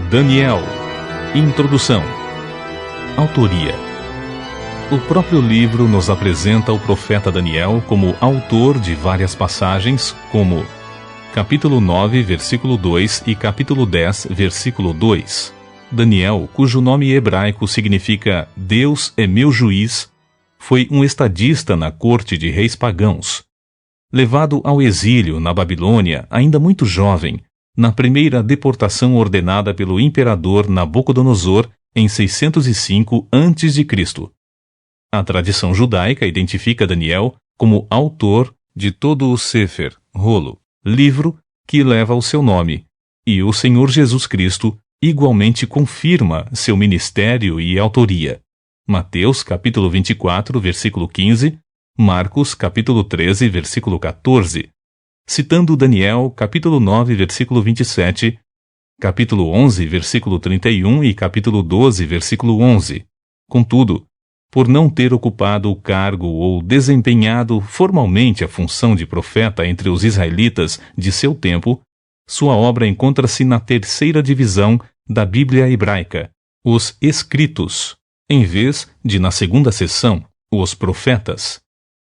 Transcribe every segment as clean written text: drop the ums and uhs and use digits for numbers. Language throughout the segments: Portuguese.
Daniel. Introdução. Autoria. O próprio livro nos apresenta o profeta Daniel como autor de várias passagens, como capítulo 9, versículo 2 e capítulo 10, versículo 2. Daniel, cujo nome hebraico significa Deus é meu juiz, foi um estadista na corte de reis pagãos. Levado ao exílio na Babilônia, ainda muito jovem, na primeira deportação ordenada pelo imperador Nabucodonosor em 605 a.C. A tradição judaica identifica Daniel como autor de todo o Sefer, rolo, livro que leva o seu nome, e o Senhor Jesus Cristo igualmente confirma seu ministério e autoria. Mateus capítulo 24, versículo 15, Marcos capítulo 13, versículo 14, citando Daniel capítulo 9, versículo 27, capítulo 11, versículo 31 e capítulo 12, versículo 11. Contudo, por não ter ocupado o cargo ou desempenhado formalmente a função de profeta entre os israelitas de seu tempo, sua obra encontra-se na terceira divisão da Bíblia hebraica, os Escritos, em vez de na segunda seção, os Profetas.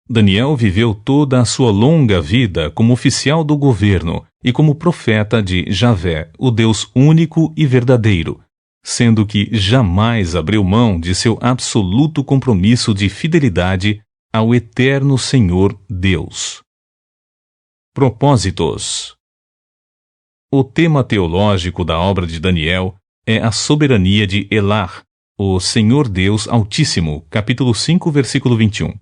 Daniel viveu toda a sua longa vida como oficial do governo e como profeta de Javé, o Deus único e verdadeiro, sendo que jamais abriu mão de seu absoluto compromisso de fidelidade ao eterno Senhor Deus. Propósitos. O tema teológico da obra de Daniel é a soberania de Elah, o Senhor Deus Altíssimo, capítulo 5, versículo 21.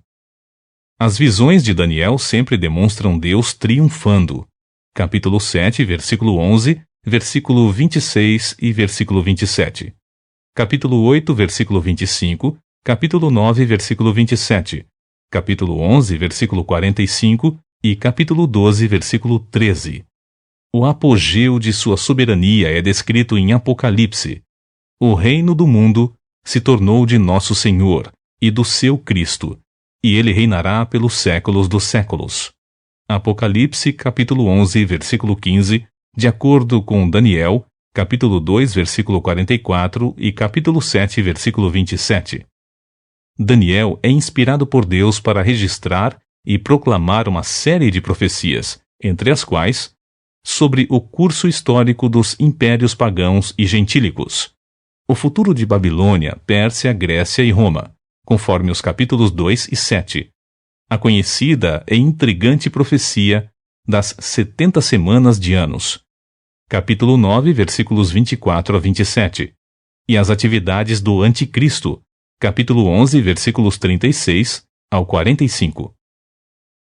As visões de Daniel sempre demonstram Deus triunfando. Capítulo 7, versículo 11, versículo 26 e versículo 27. Capítulo 8, versículo 25, capítulo 9, versículo 27, capítulo 11, versículo 45 e capítulo 12, versículo 13. O apogeu de sua soberania é descrito em Apocalipse. O reino do mundo se tornou de nosso Senhor e do seu Cristo, e ele reinará pelos séculos dos séculos. Apocalipse, capítulo 11, versículo 15, de acordo com Daniel, capítulo 2, versículo 44 e capítulo 7, versículo 27. Daniel é inspirado por Deus para registrar e proclamar uma série de profecias, entre as quais, sobre o curso histórico dos impérios pagãos e gentílicos, o futuro de Babilônia, Pérsia, Grécia e Roma, conforme os capítulos 2 e 7, a conhecida e intrigante profecia das 70 semanas de anos, capítulo 9, versículos 24 a 27, e as atividades do Anticristo, capítulo 11, versículos 36 ao 45.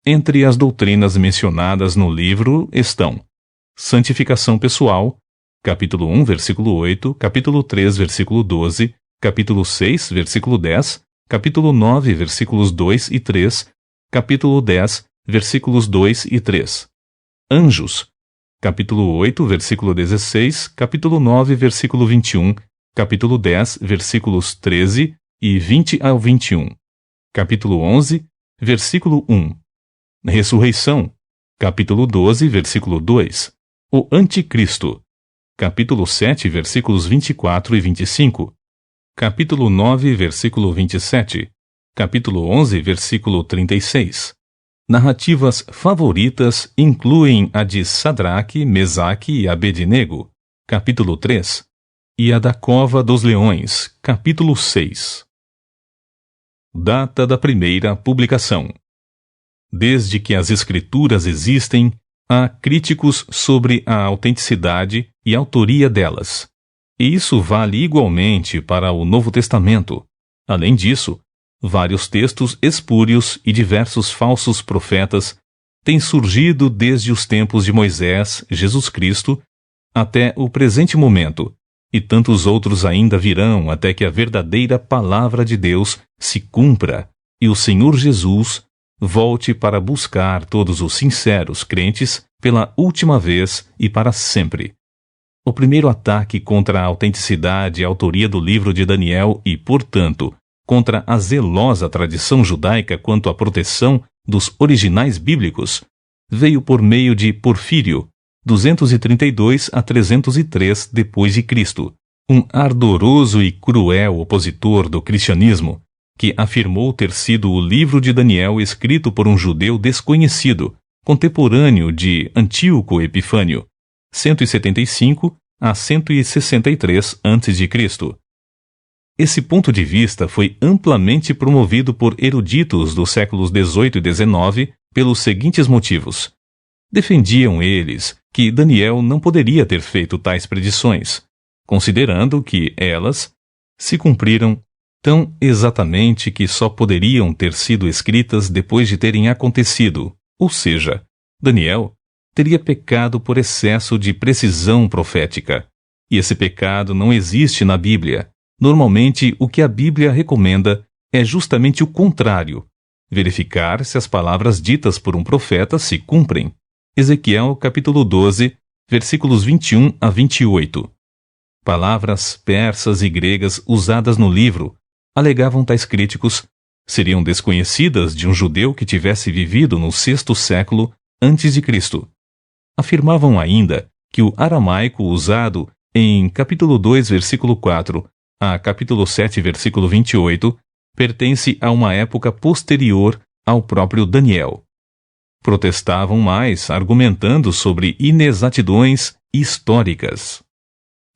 Entre as doutrinas mencionadas no livro estão santificação pessoal, capítulo 1, versículo 8, capítulo 3, versículo 12, capítulo 6, versículo 10, capítulo 9, versículos 2 e 3, capítulo 10, versículos 2 e 3. Anjos, capítulo 8, versículo 16, capítulo 9, versículo 21, capítulo 10, versículos 13 e 20 ao 21, capítulo 11, versículo 1. Ressurreição, capítulo 12, versículo 2. O Anticristo, capítulo 7, versículos 24 e 25, capítulo 9, versículo 27, capítulo 11, versículo 36. Narrativas favoritas incluem a de Sadraque, Mesaque e Abednego, capítulo 3, e a da Cova dos Leões, capítulo 6. Data da primeira publicação. Desde que as Escrituras existem, há críticos sobre a autenticidade e autoria delas. E isso vale igualmente para o Novo Testamento. Além disso, vários textos espúrios e diversos falsos profetas têm surgido desde os tempos de Moisés, Jesus Cristo, até o presente momento, e tantos outros ainda virão até que a verdadeira palavra de Deus se cumpra e o Senhor Jesus volte para buscar todos os sinceros crentes pela última vez e para sempre. O primeiro ataque contra a autenticidade e autoria do livro de Daniel e, portanto, contra a zelosa tradição judaica quanto à proteção dos originais bíblicos, veio por meio de Porfírio, 232 a 303 d.C., um ardoroso e cruel opositor do cristianismo, que afirmou ter sido o livro de Daniel escrito por um judeu desconhecido, contemporâneo de Antíoco Epifânio, 175 a 163 a.C. Esse ponto de vista foi amplamente promovido por eruditos dos séculos XVIII e XIX pelos seguintes motivos. Defendiam eles que Daniel não poderia ter feito tais predições, considerando que elas se cumpriram tão exatamente que só poderiam ter sido escritas depois de terem acontecido, ou seja, Daniel teria pecado por excesso de precisão profética. E esse pecado não existe na Bíblia. Normalmente, o que a Bíblia recomenda é justamente o contrário: verificar se as palavras ditas por um profeta se cumprem. Ezequiel capítulo 12, versículos 21 a 28. Palavras persas e gregas usadas no livro, alegavam tais críticos, seriam desconhecidas de um judeu que tivesse vivido no sexto século antes de Cristo. Afirmavam ainda que o aramaico usado em capítulo 2, versículo 4 a capítulo 7, versículo 28, pertence a uma época posterior ao próprio Daniel. Protestavam mais, argumentando sobre inexatidões históricas.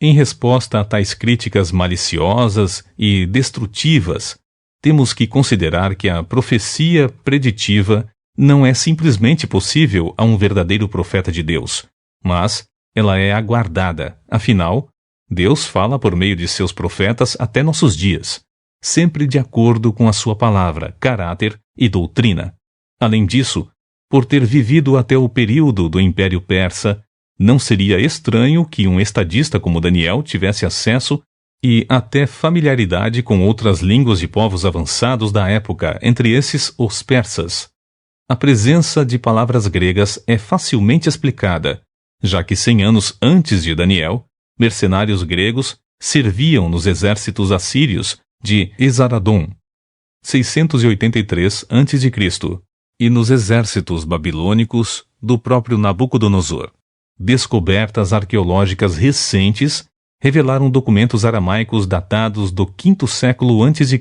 Em resposta a tais críticas maliciosas e destrutivas, temos que considerar que a profecia preditiva não é simplesmente possível a um verdadeiro profeta de Deus, mas ela é aguardada. Afinal, Deus fala por meio de seus profetas até nossos dias, sempre de acordo com a sua palavra, caráter e doutrina. Além disso, por ter vivido até o período do Império Persa, não seria estranho que um estadista como Daniel tivesse acesso e até familiaridade com outras línguas de povos avançados da época, entre esses os persas. A presença de palavras gregas é facilmente explicada, já que 100 anos antes de Daniel, mercenários gregos serviam nos exércitos assírios de Esaradom, 683 a.C., e nos exércitos babilônicos do próprio Nabucodonosor. Descobertas arqueológicas recentes revelaram documentos aramaicos datados do V século a.C.,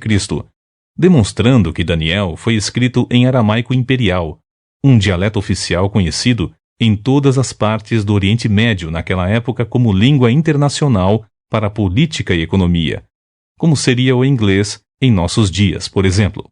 demonstrando que Daniel foi escrito em aramaico imperial, um dialeto oficial conhecido em todas as partes do Oriente Médio naquela época como língua internacional para a política e economia, como seria o inglês em nossos dias, por exemplo.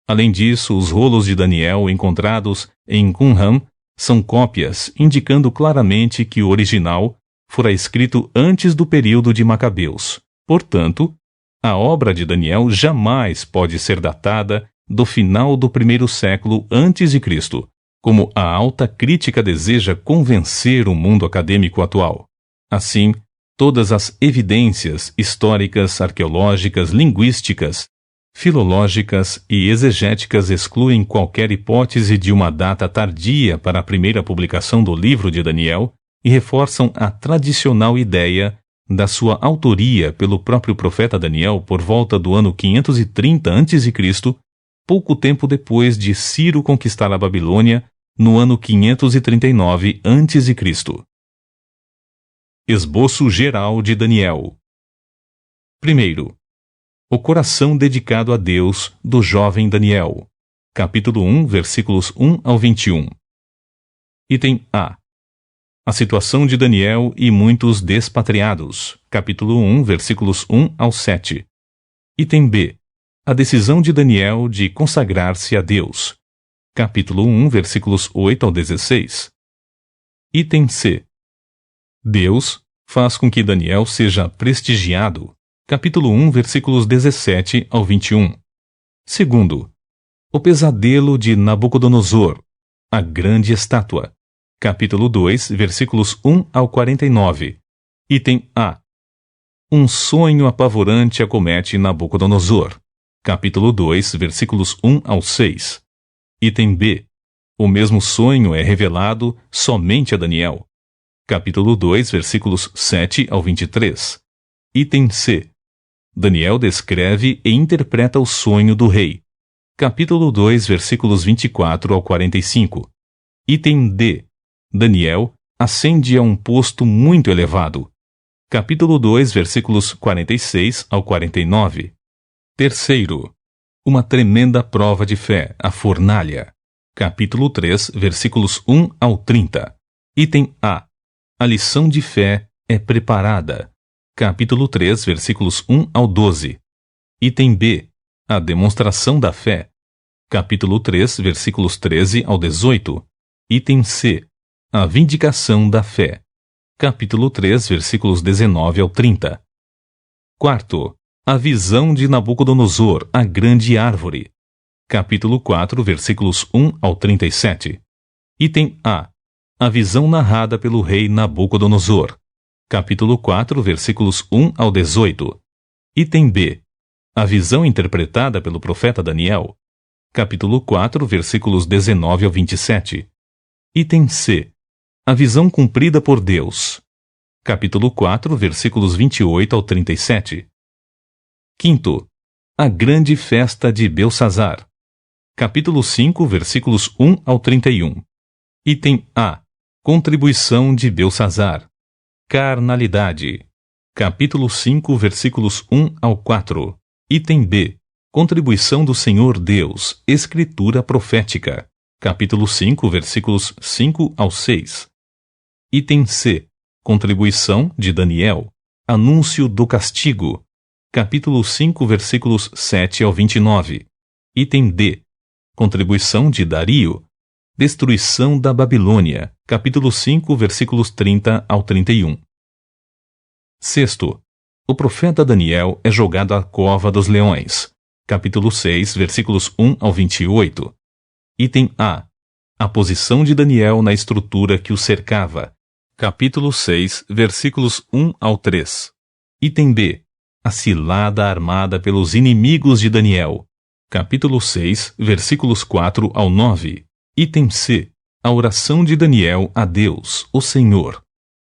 Além disso, os rolos de Daniel encontrados em Qumran são cópias, indicando claramente que o original fora escrito antes do período de Macabeus. Portanto, a obra de Daniel jamais pode ser datada do final do primeiro século antes de Cristo, como a alta crítica deseja convencer o mundo acadêmico atual. Assim, todas as evidências históricas, arqueológicas, linguísticas, filológicas e exegéticas excluem qualquer hipótese de uma data tardia para a primeira publicação do livro de Daniel e reforçam a tradicional ideia da sua autoria pelo próprio profeta Daniel por volta do ano 530 a.C., pouco tempo depois de Ciro conquistar a Babilônia, no ano 539 a.C. Esboço geral de Daniel. Primeiro, o coração dedicado a Deus do jovem Daniel. Capítulo 1, versículos 1 ao 21. Item A. A situação de Daniel e muitos despatriados. Capítulo 1, versículos 1 ao 7. Item B. A decisão de Daniel de consagrar-se a Deus. Capítulo 1, versículos 8 ao 16. Item C. Deus faz com que Daniel seja prestigiado. Capítulo 1, versículos 17 ao 21. Segundo, o pesadelo de Nabucodonosor, a grande estátua. Capítulo 2, versículos 1 ao 49. Item A. Um sonho apavorante acomete Nabucodonosor. Capítulo 2, versículos 1 ao 6. Item B. O mesmo sonho é revelado somente a Daniel. Capítulo 2, versículos 7 ao 23. Item C. Daniel descreve e interpreta o sonho do rei. Capítulo 2, versículos 24 ao 45. Item D. Daniel ascende a um posto muito elevado. Capítulo 2, versículos 46 ao 49. Terceiro, uma tremenda prova de fé, a fornalha. Capítulo 3, versículos 1 ao 30. Item A. A lição de fé é preparada. Capítulo 3, versículos 1 ao 12. Item B. A demonstração da fé. Capítulo 3, versículos 13 ao 18. Item C. A vindicação da fé. Capítulo 3, versículos 19 ao 30. Quarto. A visão de Nabucodonosor, a grande árvore. Capítulo 4, versículos 1 ao 37. Item A. A visão narrada pelo rei Nabucodonosor. Capítulo 4, versículos 1 ao 18. Item B. A visão interpretada pelo profeta Daniel. Capítulo 4, versículos 19 ao 27. Item C. A visão cumprida por Deus. Capítulo 4, versículos 28 ao 37. Quinto. A grande festa de Belsazar. Capítulo 5, versículos 1 ao 31. Item A. Contribuição de Belsazar. Carnalidade. Capítulo 5, versículos 1 ao 4. Item B. Contribuição do Senhor Deus. Escritura profética. Capítulo 5, versículos 5 ao 6. Item C. Contribuição de Daniel. Anúncio do castigo. Capítulo 5, versículos 7 ao 29. Item D. Contribuição de Dario. Destruição da Babilônia. Capítulo 5, versículos 30 ao 31. Sexto. O profeta Daniel é jogado à cova dos leões. Capítulo 6, versículos 1 ao 28. Item A. A posição de Daniel na estrutura que o cercava. Capítulo 6, versículos 1 ao 3. Item B. A cilada armada pelos inimigos de Daniel. Capítulo 6, versículos 4 ao 9. Item C. A oração de Daniel a Deus, o Senhor.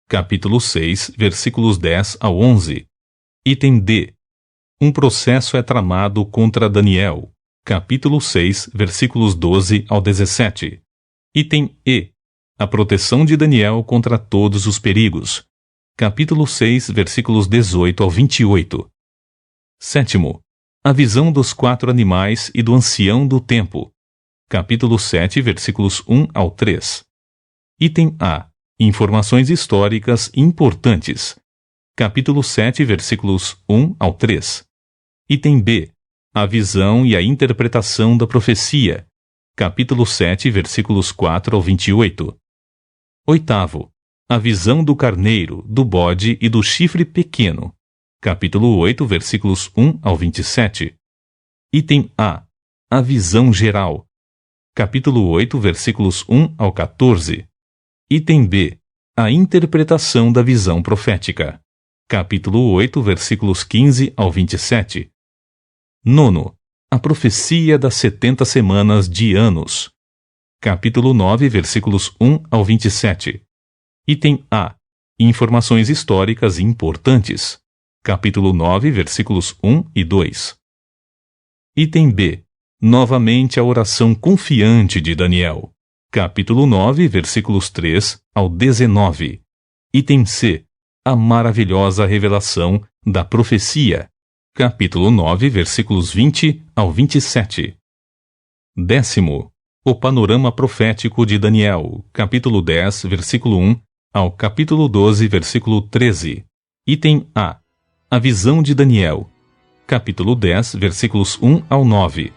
Capítulo 6, versículos 10 ao 11. Item D. Um processo é tramado contra Daniel. Capítulo 6, versículos 12 ao 17. Item E. A proteção de Daniel contra todos os perigos. Capítulo 6, versículos 18 ao 28. Sétimo. A visão dos 4 animais e do ancião do tempo. Capítulo 7, versículos 1 ao 3. Item A. Informações históricas importantes. Capítulo 7, versículos 1 ao 3. Item B. A visão e a interpretação da profecia. Capítulo 7, versículos 4 ao 28. Oitavo. A visão do carneiro, do bode e do chifre pequeno. Capítulo 8, versículos 1 ao 27. Item A. A visão geral. Capítulo 8, versículos 1 ao 14. Item B. A interpretação da visão profética. Capítulo 8, versículos 15 ao 27. Nono. A profecia das 70 semanas de anos. Capítulo 9, versículos 1 ao 27. Item A. Informações históricas importantes. Capítulo 9, versículos 1 e 2. Item B. Novamente a oração confiante de Daniel. Capítulo 9, versículos 3 ao 19. Item C. A maravilhosa revelação da profecia. Capítulo 9, versículos 20 ao 27. Décimo. O panorama profético de Daniel. Capítulo 10, versículo 1 ao capítulo 12, versículo 13. Item A. A visão de Daniel. Capítulo 10, versículos 1 ao 9.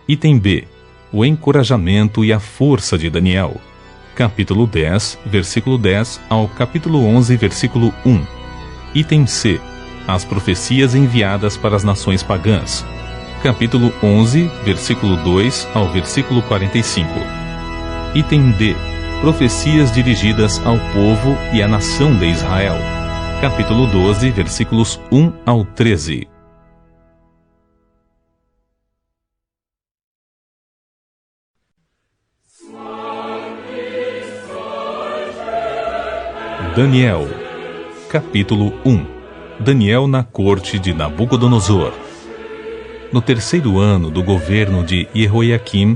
Item B. O encorajamento e a força de Daniel. Capítulo 10, versículo 10 ao capítulo 11, versículo 1. Item C. As profecias enviadas para as nações pagãs. Capítulo 11, versículo 2 ao versículo 45. Item D. Profecias dirigidas ao povo e à nação de Israel. Capítulo 12, versículos 1 ao 13. Daniel. Capítulo 1. Daniel na corte de Nabucodonosor. No terceiro ano do governo de Jeoaquim,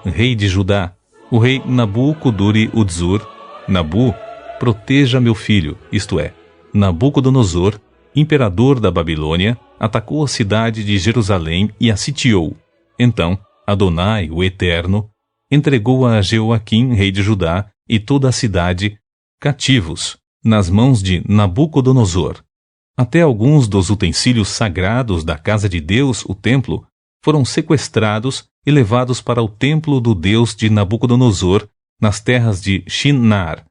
rei de Judá, o rei Nabucodonosor, Nabu, proteja meu filho, isto é, Nabucodonosor, imperador da Babilônia, atacou a cidade de Jerusalém e a sitiou. Então, Adonai, o Eterno, entregou a Jeoaquim, rei de Judá, e toda a cidade, cativos, nas mãos de Nabucodonosor. Até alguns dos utensílios sagrados da casa de Deus, o templo, foram sequestrados e levados para o templo do Deus de Nabucodonosor, nas terras de Shinar,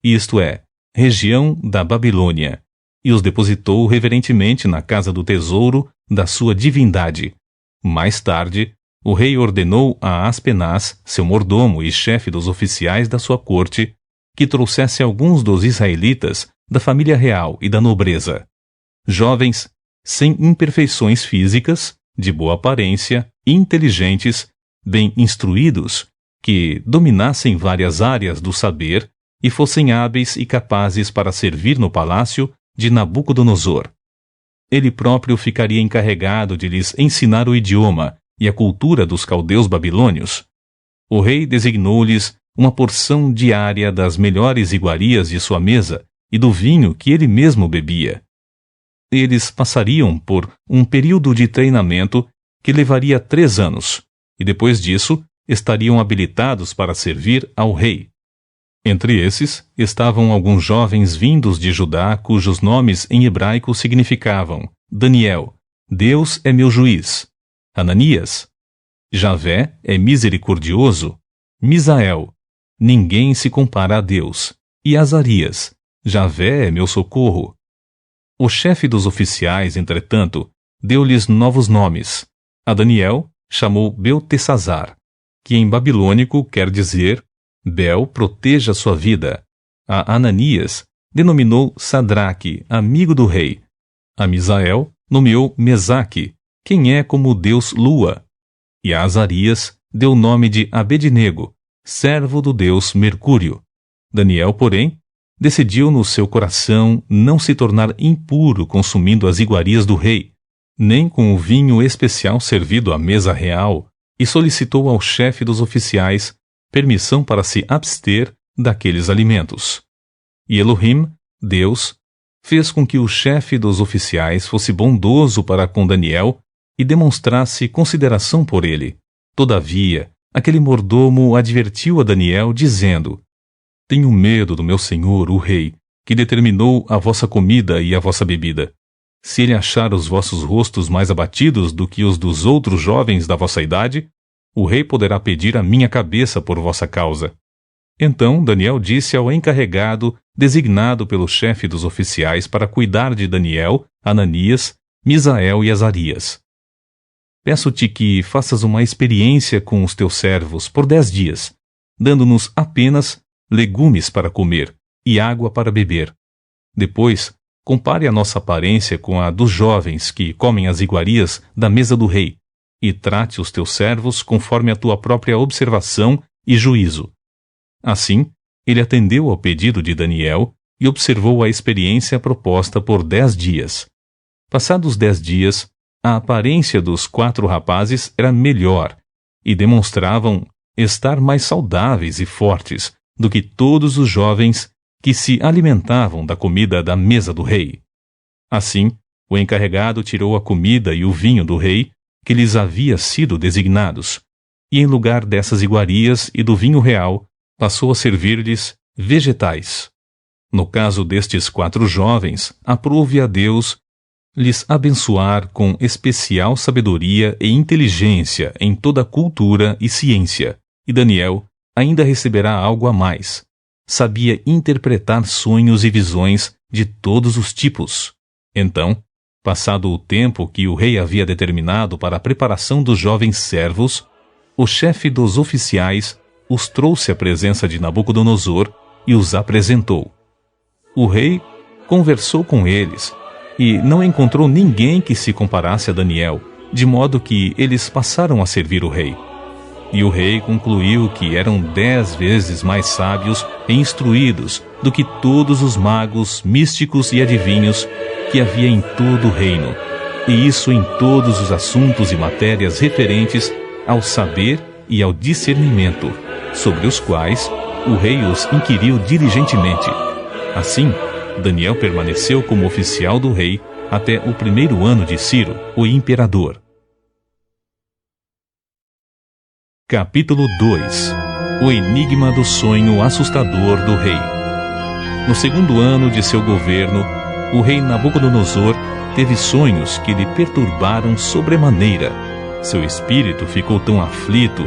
isto é, região da Babilônia, e os depositou reverentemente na casa do tesouro da sua divindade. Mais tarde, o rei ordenou a Aspenaz, seu mordomo e chefe dos oficiais da sua corte, que trouxesse alguns dos israelitas da família real e da nobreza, jovens, sem imperfeições físicas, de boa aparência, inteligentes, bem instruídos, que dominassem várias áreas do saber e fossem hábeis e capazes para servir no palácio de Nabucodonosor. Ele próprio ficaria encarregado de lhes ensinar o idioma e a cultura dos caldeus babilônios. O rei designou-lhes uma porção diária das melhores iguarias de sua mesa e do vinho que ele mesmo bebia. Eles passariam por um período de treinamento que levaria 3 anos, e depois disso estariam habilitados para servir ao rei. Entre esses estavam alguns jovens vindos de Judá cujos nomes em hebraico significavam Daniel, Deus é meu juiz; Ananias, Javé é misericordioso; Misael, ninguém se compara a Deus; e Azarias, Javé é meu socorro. O chefe dos oficiais, entretanto, deu-lhes novos nomes. A Daniel chamou Beltesazar, que em babilônico quer dizer Bel proteja sua vida. A Ananias denominou Sadraque, amigo do rei. A Misael nomeou Mesaque, quem é como o deus Lua. E a Azarias deu o nome de Abednego, servo do deus Mercúrio. Daniel, porém, decidiu no seu coração não se tornar impuro consumindo as iguarias do rei, nem com o vinho especial servido à mesa real, e solicitou ao chefe dos oficiais permissão para se abster daqueles alimentos. E Elohim, Deus, fez com que o chefe dos oficiais fosse bondoso para com Daniel e demonstrasse consideração por ele. Todavia, aquele mordomo advertiu a Daniel, dizendo: Tenho medo do meu senhor, o rei, que determinou a vossa comida e a vossa bebida. Se ele achar os vossos rostos mais abatidos do que os dos outros jovens da vossa idade, o rei poderá pedir a minha cabeça por vossa causa. Então Daniel disse ao encarregado designado pelo chefe dos oficiais para cuidar de Daniel, Ananias, Misael e Azarias: Peço-te que faças uma experiência com os teus servos por 10 dias, dando-nos apenas legumes para comer e água para beber. Depois, compare a nossa aparência com a dos jovens que comem as iguarias da mesa do rei, e trate os teus servos conforme a tua própria observação e juízo. Assim, ele atendeu ao pedido de Daniel e observou a experiência proposta por 10 dias. Passados 10 dias, a aparência dos 4 rapazes era melhor e demonstravam estar mais saudáveis e fortes do que todos os jovens que se alimentavam da comida da mesa do rei. Assim, o encarregado tirou a comida e o vinho do rei, que lhes havia sido designados, e em lugar dessas iguarias e do vinho real, passou a servir-lhes vegetais. No caso destes 4 jovens, aprove a Deus lhes abençoar com especial sabedoria e inteligência em toda cultura e ciência, e Daniel ainda receberá algo a mais. Sabia interpretar sonhos e visões de todos os tipos. Então, passado o tempo que o rei havia determinado para a preparação dos jovens servos, o chefe dos oficiais os trouxe à presença de Nabucodonosor e os apresentou. O rei conversou com eles e não encontrou ninguém que se comparasse a Daniel, de modo que eles passaram a servir o rei. E o rei concluiu que eram 10 vezes mais sábios e instruídos do que todos os magos, místicos e adivinhos que havia em todo o reino, e isso em todos os assuntos e matérias referentes ao saber e ao discernimento, sobre os quais o rei os inquiriu diligentemente. Assim, Daniel permaneceu como oficial do rei até o 1º ano de Ciro, o imperador. Capítulo 2. O enigma do sonho assustador do rei. No 2º ano de seu governo, o rei Nabucodonosor teve sonhos que lhe perturbaram sobremaneira. Seu espírito ficou tão aflito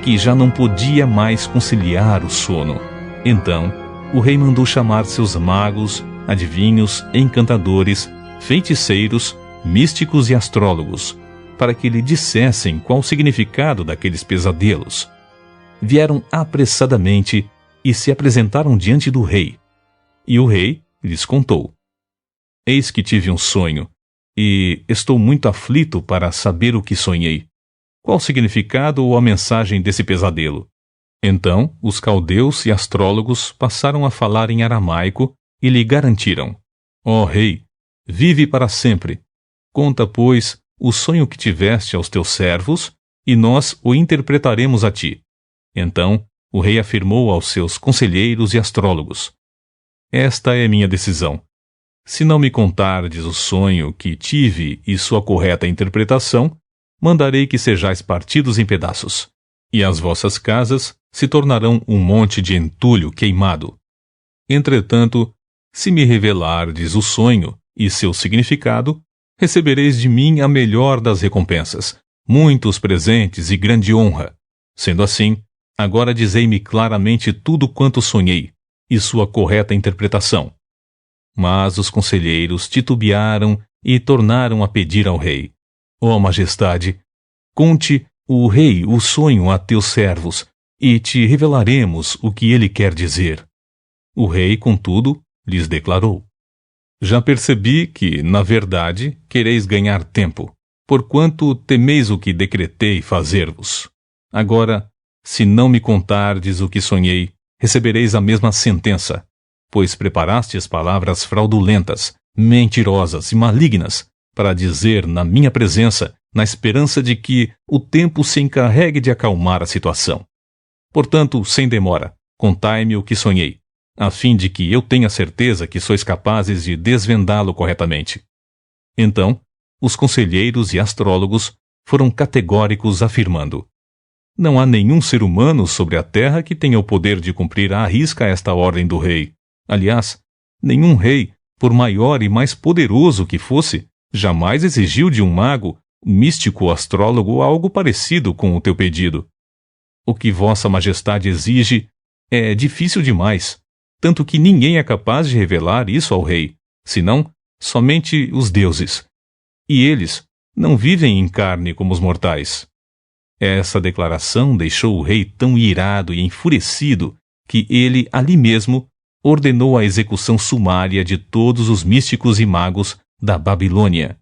que já não podia mais conciliar o sono. Então, o rei mandou chamar seus magos, adivinhos, encantadores, feiticeiros, místicos e astrólogos, para que lhe dissessem qual o significado daqueles pesadelos. Vieram apressadamente e se apresentaram diante do rei. E o rei lhes contou: Eis que tive um sonho, e estou muito aflito para saber o que sonhei. Qual o significado ou a mensagem desse pesadelo? Então, os caldeus e astrólogos passaram a falar em aramaico e lhe garantiram: Ó rei, vive para sempre. Conta, pois, o sonho que tiveste aos teus servos, e nós o interpretaremos a ti. Então, o rei afirmou aos seus conselheiros e astrólogos: Esta é minha decisão. Se não me contardes o sonho que tive e sua correta interpretação, mandarei que sejais partidos em pedaços, e as vossas casas se tornarão um monte de entulho queimado. Entretanto, se me revelardes o sonho e seu significado, recebereis de mim a melhor das recompensas, muitos presentes e grande honra. Sendo assim, agora dizei-me claramente tudo quanto sonhei, e sua correta interpretação. Mas os conselheiros titubearam e tornaram a pedir ao rei: Ó majestade, conte o rei o sonho a teus servos, e te revelaremos o que ele quer dizer. O rei, contudo, lhes declarou: Já percebi que, na verdade, quereis ganhar tempo, porquanto temeis o que decretei fazer-vos. Agora, se não me contardes o que sonhei, recebereis a mesma sentença, pois preparastes palavras fraudulentas, mentirosas e malignas, para dizer na minha presença, na esperança de que o tempo se encarregue de acalmar a situação. Portanto, sem demora, contai-me o que sonhei, a fim de que eu tenha certeza que sois capazes de desvendá-lo corretamente. Então, os conselheiros e astrólogos foram categóricos afirmando: Não há nenhum ser humano sobre a terra que tenha o poder de cumprir à risca esta ordem do rei. Aliás, nenhum rei, por maior e mais poderoso que fosse, jamais exigiu de um mago, místico ou astrólogo algo parecido com o teu pedido. O que vossa majestade exige é difícil demais, tanto que ninguém é capaz de revelar isso ao rei, senão somente os deuses. E eles não vivem em carne como os mortais. Essa declaração deixou o rei tão irado e enfurecido que ele, ali mesmo, ordenou a execução sumária de todos os místicos e magos da Babilônia.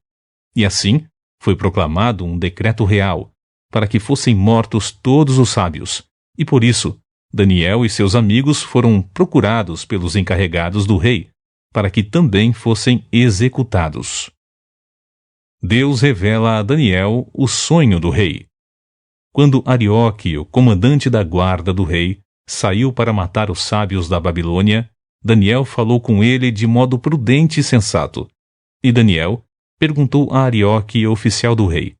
E assim foi proclamado um decreto real, para que fossem mortos todos os sábios, e por isso Daniel e seus amigos foram procurados pelos encarregados do rei, para que também fossem executados. Deus revela a Daniel o sonho do rei. Quando Arioque, o comandante da guarda do rei, saiu para matar os sábios da Babilônia, Daniel falou com ele de modo prudente e sensato. E Daniel perguntou a Arioque, oficial do rei: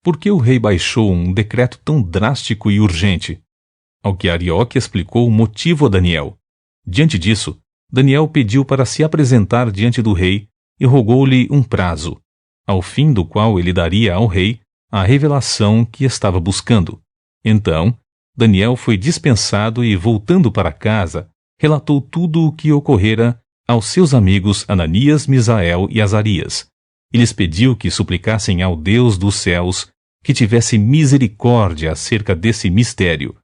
Por que o rei baixou um decreto tão drástico e urgente? Ao que Arioque explicou o motivo a Daniel. Diante disso, Daniel pediu para se apresentar diante do rei e rogou-lhe um prazo, ao fim do qual ele daria ao rei a revelação que estava buscando. Então, Daniel foi dispensado e, voltando para casa, relatou tudo o que ocorrera aos seus amigos Ananias, Misael e Azarias, e lhes pediu que suplicassem ao Deus dos céus que tivesse misericórdia acerca desse mistério,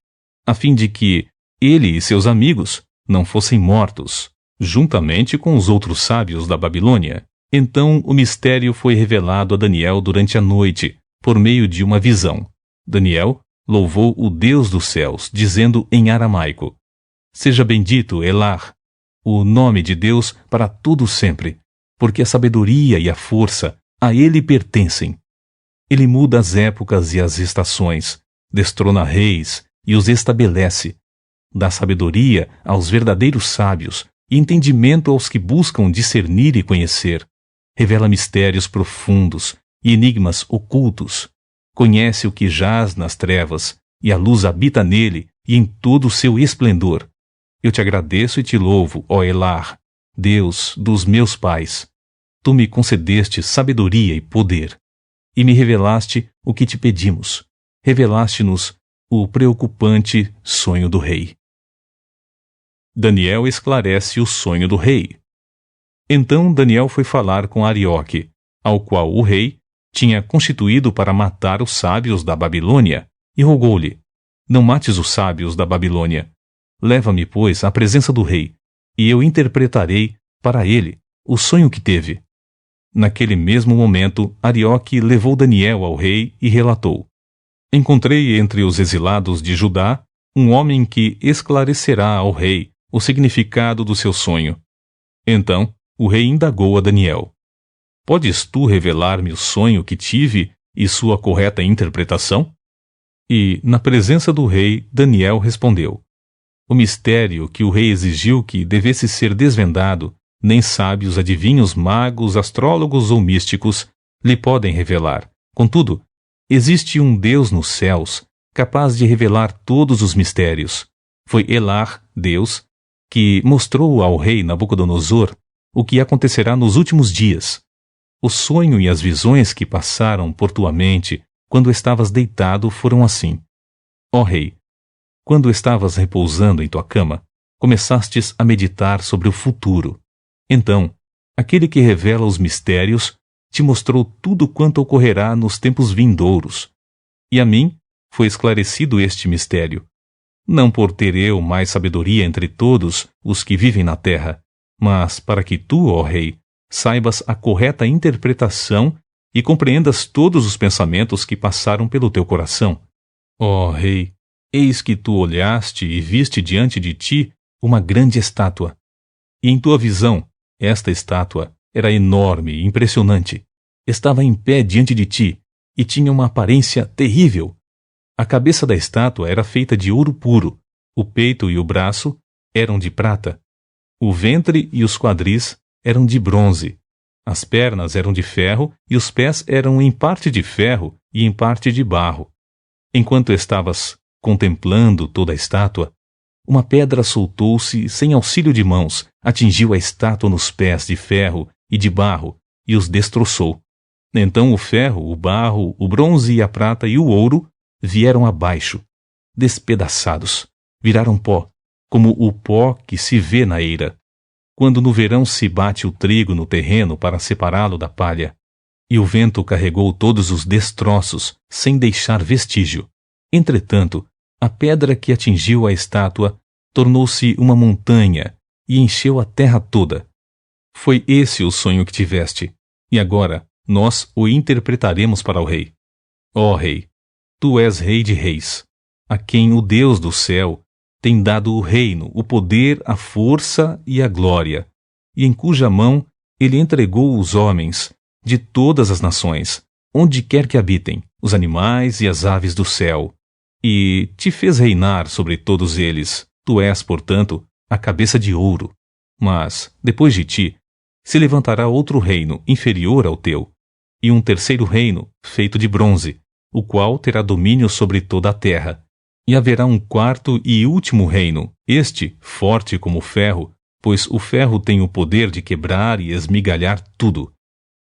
a fim de que ele e seus amigos não fossem mortos, juntamente com os outros sábios da Babilônia. Então o mistério foi revelado a Daniel durante a noite, por meio de uma visão. Daniel louvou o Deus dos céus, dizendo em aramaico: Seja bendito, Elar, o nome de Deus para todo sempre, porque a sabedoria e a força a ele pertencem. Ele muda as épocas e as estações, destrona reis e os estabelece. Dá sabedoria aos verdadeiros sábios e entendimento aos que buscam discernir e conhecer. Revela mistérios profundos e enigmas ocultos. Conhece o que jaz nas trevas, e a luz habita nele e em todo o seu esplendor. Eu te agradeço e te louvo, ó Elar, Deus dos meus pais. Tu me concedeste sabedoria e poder, e me revelaste o que te pedimos. Revelaste-nos o preocupante sonho do rei. Daniel esclarece o sonho do rei. Então Daniel foi falar com Arioque, ao qual o rei tinha constituído para matar os sábios da Babilônia, e rogou-lhe: Não mates os sábios da Babilônia. Leva-me, pois, à presença do rei, e eu interpretarei para ele o sonho que teve. Naquele mesmo momento, Arioque levou Daniel ao rei e relatou: Encontrei entre os exilados de Judá um homem que esclarecerá ao rei o significado do seu sonho. Então, o rei indagou a Daniel: Podes tu revelar-me o sonho que tive e sua correta interpretação? E, na presença do rei, Daniel respondeu: O mistério que o rei exigiu que devesse ser desvendado, nem sábios, adivinhos, magos, astrólogos ou místicos lhe podem revelar. Contudo, existe um Deus nos céus, capaz de revelar todos os mistérios. Foi Elar, Deus, que mostrou ao rei Nabucodonosor o que acontecerá nos últimos dias. O sonho e as visões que passaram por tua mente quando estavas deitado foram assim. Ó rei, quando estavas repousando em tua cama, começastes a meditar sobre o futuro. Então, aquele que revela os mistérios te mostrou tudo quanto ocorrerá nos tempos vindouros. E a mim foi esclarecido este mistério, não por ter eu mais sabedoria entre todos os que vivem na terra, mas para que tu, ó rei, saibas a correta interpretação e compreendas todos os pensamentos que passaram pelo teu coração. Ó rei, eis que tu olhaste e viste diante de ti uma grande estátua. E em tua visão, esta estátua era enorme e impressionante. Estava em pé diante de ti e tinha uma aparência terrível. A cabeça da estátua era feita de ouro puro, o peito e o braço eram de prata, o ventre e os quadris eram de bronze, as pernas eram de ferro e os pés eram em parte de ferro e em parte de barro. Enquanto estavas contemplando toda a estátua, uma pedra soltou-se sem auxílio de mãos, atingiu a estátua nos pés de ferro e de barro e os destroçou. Então o ferro, o barro, o bronze e a prata e o ouro vieram abaixo, despedaçados, viraram pó, como o pó que se vê na eira, quando no verão se bate o trigo no terreno para separá-lo da palha. E o vento carregou todos os destroços, sem deixar vestígio. Entretanto, a pedra que atingiu a estátua tornou-se uma montanha e encheu a terra toda. Foi esse o sonho que tiveste, e agora nós o interpretaremos para o rei. Ó rei, tu és rei de reis, a quem o Deus do céu tem dado o reino, o poder, a força e a glória, e em cuja mão ele entregou os homens de todas as nações, onde quer que habitem, os animais e as aves do céu, e te fez reinar sobre todos eles. Tu és, portanto, a cabeça de ouro. Mas, depois de ti, se levantará outro reino inferior ao teu, e um terceiro reino feito de bronze, o qual terá domínio sobre toda a terra. E haverá um quarto e último reino, este forte como o ferro, pois o ferro tem o poder de quebrar e esmigalhar tudo.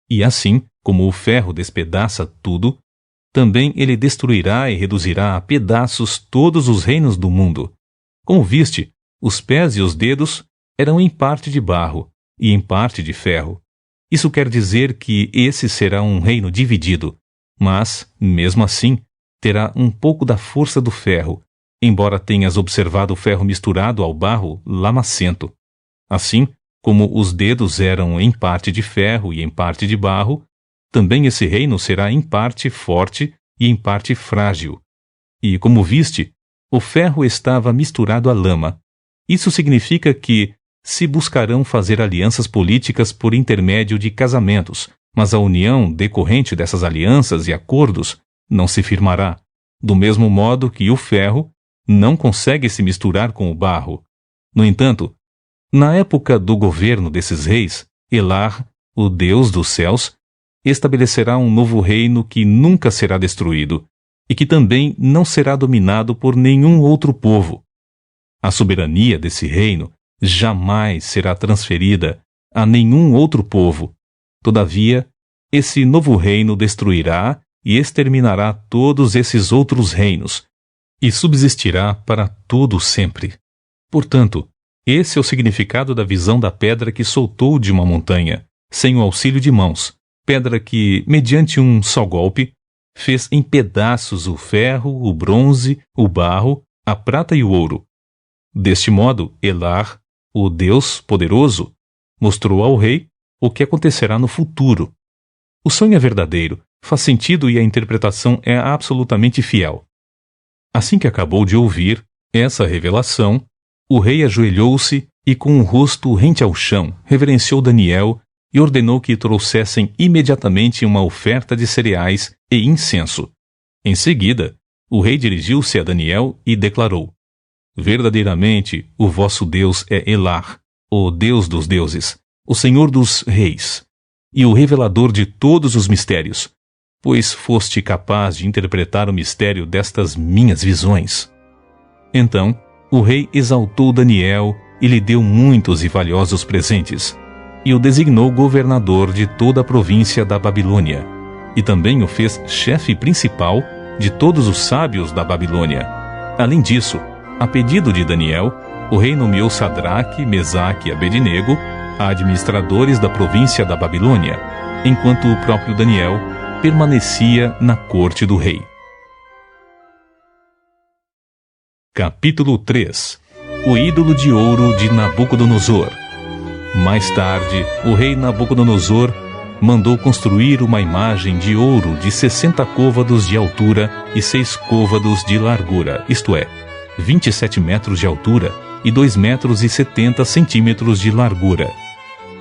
E assim, como o ferro despedaça tudo, também ele destruirá e reduzirá a pedaços todos os reinos do mundo. Como viste, os pés e os dedos eram em parte de barro e em parte de ferro. Isso quer dizer que esse será um reino dividido, mas, mesmo assim, terá um pouco da força do ferro, embora tenhas observado o ferro misturado ao barro lamacento. Assim, como os dedos eram em parte de ferro e em parte de barro, também esse reino será em parte forte e em parte frágil. E, como viste, o ferro estava misturado à lama. Isso significa que se buscarão fazer alianças políticas por intermédio de casamentos, mas a união decorrente dessas alianças e acordos não se firmará, do mesmo modo que o ferro não consegue se misturar com o barro. No entanto, Na época do governo desses reis, Elar, o Deus dos céus, estabelecerá um novo reino que nunca será destruído e que também não será dominado por nenhum outro povo. A soberania desse reino jamais será transferida a nenhum outro povo. Todavia, esse novo reino destruirá e exterminará todos esses outros reinos e subsistirá para todo sempre. Portanto, esse é o significado da visão da pedra que soltou de uma montanha, sem o auxílio de mãos, pedra que, mediante um só golpe, fez em pedaços o ferro, o bronze, o barro, a prata e o ouro. Deste modo, Elar, o Deus poderoso, mostrou ao rei o que acontecerá no futuro. O sonho é verdadeiro, faz sentido e a interpretação é absolutamente fiel. Assim que acabou de ouvir essa revelação, o rei ajoelhou-se e, com o rosto rente ao chão, reverenciou Daniel e ordenou que trouxessem imediatamente uma oferta de cereais e incenso. Em seguida, o rei dirigiu-se a Daniel e declarou: Verdadeiramente, o vosso Deus é Elar, o Deus dos deuses, o Senhor dos reis, e o revelador de todos os mistérios, pois foste capaz de interpretar o mistério destas minhas visões. Então, o rei exaltou Daniel e lhe deu muitos e valiosos presentes, e o designou governador de toda a província da Babilônia, e também o fez chefe principal de todos os sábios da Babilônia. Além disso, a pedido de Daniel, o rei nomeou Sadraque, Mesaque e Abednego administradores da província da Babilônia, enquanto o próprio Daniel permanecia na corte do rei. Capítulo 3. O ídolo de ouro de Nabucodonosor. Mais tarde, o rei Nabucodonosor mandou construir uma imagem de ouro de 60 côvados de altura e 6 côvados de largura, isto é, 27 metros de altura e 2 metros e 70 centímetros de largura.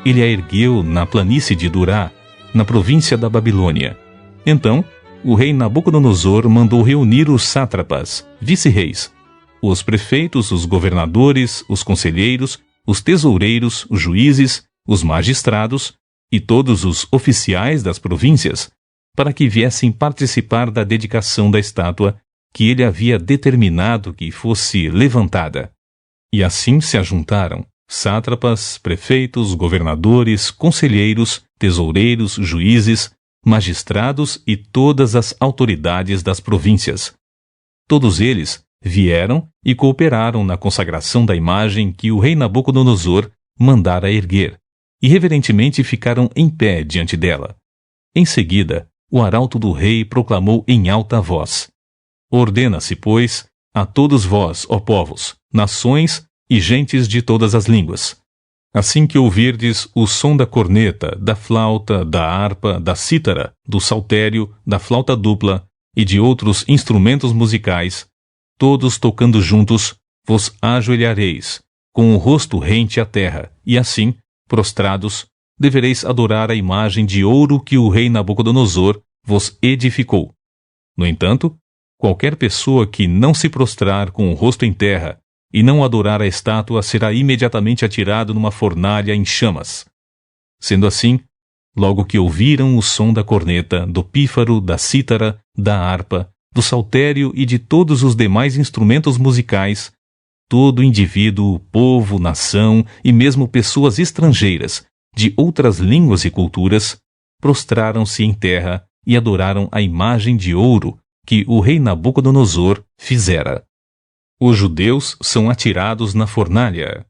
Ele a ergueu na planície de Durá, na província da Babilônia. Então, o rei Nabucodonosor mandou reunir os sátrapas, vice-reis, os prefeitos, os governadores, os conselheiros, os tesoureiros, os juízes, os magistrados e todos os oficiais das províncias, para que viessem participar da dedicação da estátua que ele havia determinado que fosse levantada. E assim se ajuntaram sátrapas, prefeitos, governadores, conselheiros, tesoureiros, juízes, magistrados e todas as autoridades das províncias. Todos eles vieram e cooperaram na consagração da imagem que o rei Nabucodonosor mandara erguer, e reverentemente ficaram em pé diante dela. Em seguida, o arauto do rei proclamou em alta voz: Ordena-se, pois, a todos vós, ó povos, nações e gentes de todas as línguas. Assim que ouvirdes o som da corneta, da flauta, da harpa, da cítara, do saltério, da flauta dupla e de outros instrumentos musicais, todos tocando juntos, vos ajoelhareis, com o rosto rente à terra, e assim, prostrados, devereis adorar a imagem de ouro que o rei Nabucodonosor vos edificou. No entanto, qualquer pessoa que não se prostrar com o rosto em terra e não adorar a estátua será imediatamente atirado numa fornalha em chamas. Sendo assim, logo que ouviram o som da corneta, do pífaro, da cítara, da harpa, do saltério e de todos os demais instrumentos musicais, todo indivíduo, povo, nação e mesmo pessoas estrangeiras, de outras línguas e culturas, prostraram-se em terra e adoraram a imagem de ouro que o rei Nabucodonosor fizera. Os judeus são atirados na fornalha.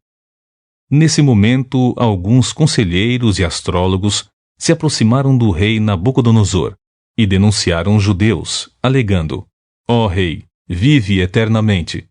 Nesse momento, alguns conselheiros e astrólogos se aproximaram do rei Nabucodonosor e denunciaram os judeus, alegando: Ó rei, vive eternamente.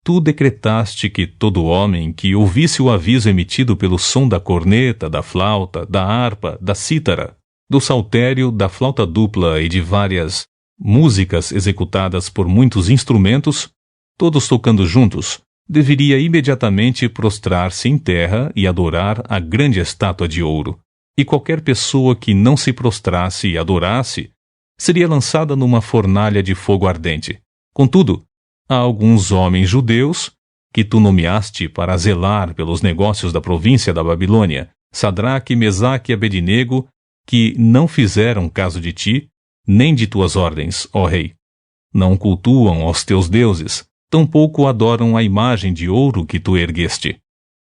Tu decretaste que todo homem que ouvisse o aviso emitido pelo som da corneta, da flauta, da harpa, da cítara, do saltério, da flauta dupla e de várias músicas executadas por muitos instrumentos, todos tocando juntos, deveria imediatamente prostrar-se em terra e adorar a grande estátua de ouro. E qualquer pessoa que não se prostrasse e adorasse, seria lançada numa fornalha de fogo ardente. Contudo, há alguns homens judeus que tu nomeaste para zelar pelos negócios da província da Babilônia, Sadraque, Mesaque e Abednego, que não fizeram caso de ti, nem de tuas ordens, ó rei. Não cultuam aos teus deuses, tampouco adoram a imagem de ouro que tu ergueste.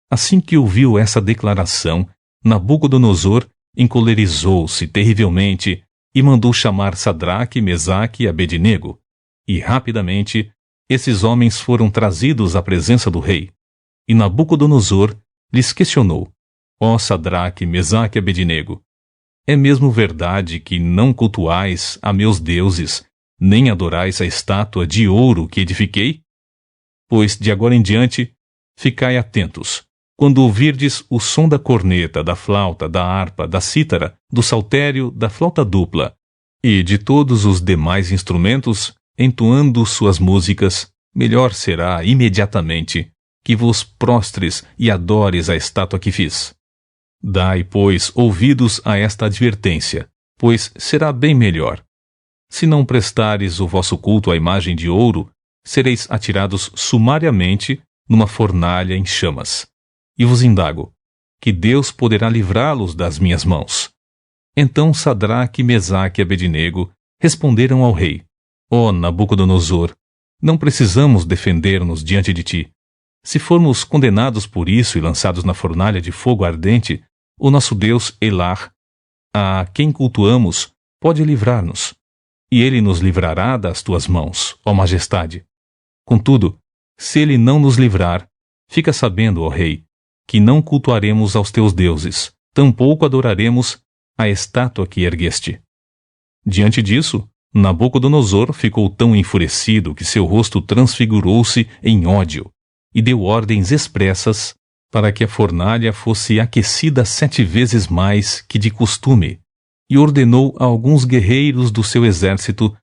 Assim que ouviu essa declaração, Nabucodonosor encolerizou-se terrivelmente e mandou chamar Sadraque, Mesaque e Abednego. E rapidamente, esses homens foram trazidos à presença do rei. E Nabucodonosor lhes questionou: ó Sadraque, Mesaque e Abednego, é mesmo verdade que não cultuais a meus deuses, nem adorais a estátua de ouro que edifiquei? Pois de agora em diante, ficai atentos. Quando ouvirdes o som da corneta, da flauta, da harpa, da cítara, do saltério, da flauta dupla e de todos os demais instrumentos, entoando suas músicas, melhor será imediatamente que vos prostres e adores a estátua que fiz. Dai, pois, ouvidos a esta advertência, pois será bem melhor. Se não prestares o vosso culto à imagem de ouro, sereis atirados sumariamente numa fornalha em chamas. E vos indago, que Deus poderá livrá-los das minhas mãos. Então Sadraque, Mesaque e Abednego responderam ao rei: ó Nabucodonosor, não precisamos defender-nos diante de ti. Se formos condenados por isso e lançados na fornalha de fogo ardente, o nosso Deus Elar, a quem cultuamos, pode livrar-nos, e ele nos livrará das tuas mãos, ó majestade. Contudo, se ele não nos livrar, fica sabendo, ó rei, que não cultuaremos aos teus deuses, tampouco adoraremos a estátua que ergueste. Diante disso, Nabucodonosor ficou tão enfurecido que seu rosto transfigurou-se em ódio, e deu ordens expressas para que a fornalha fosse aquecida 7 vezes mais que de costume, e ordenou a alguns guerreiros do seu exército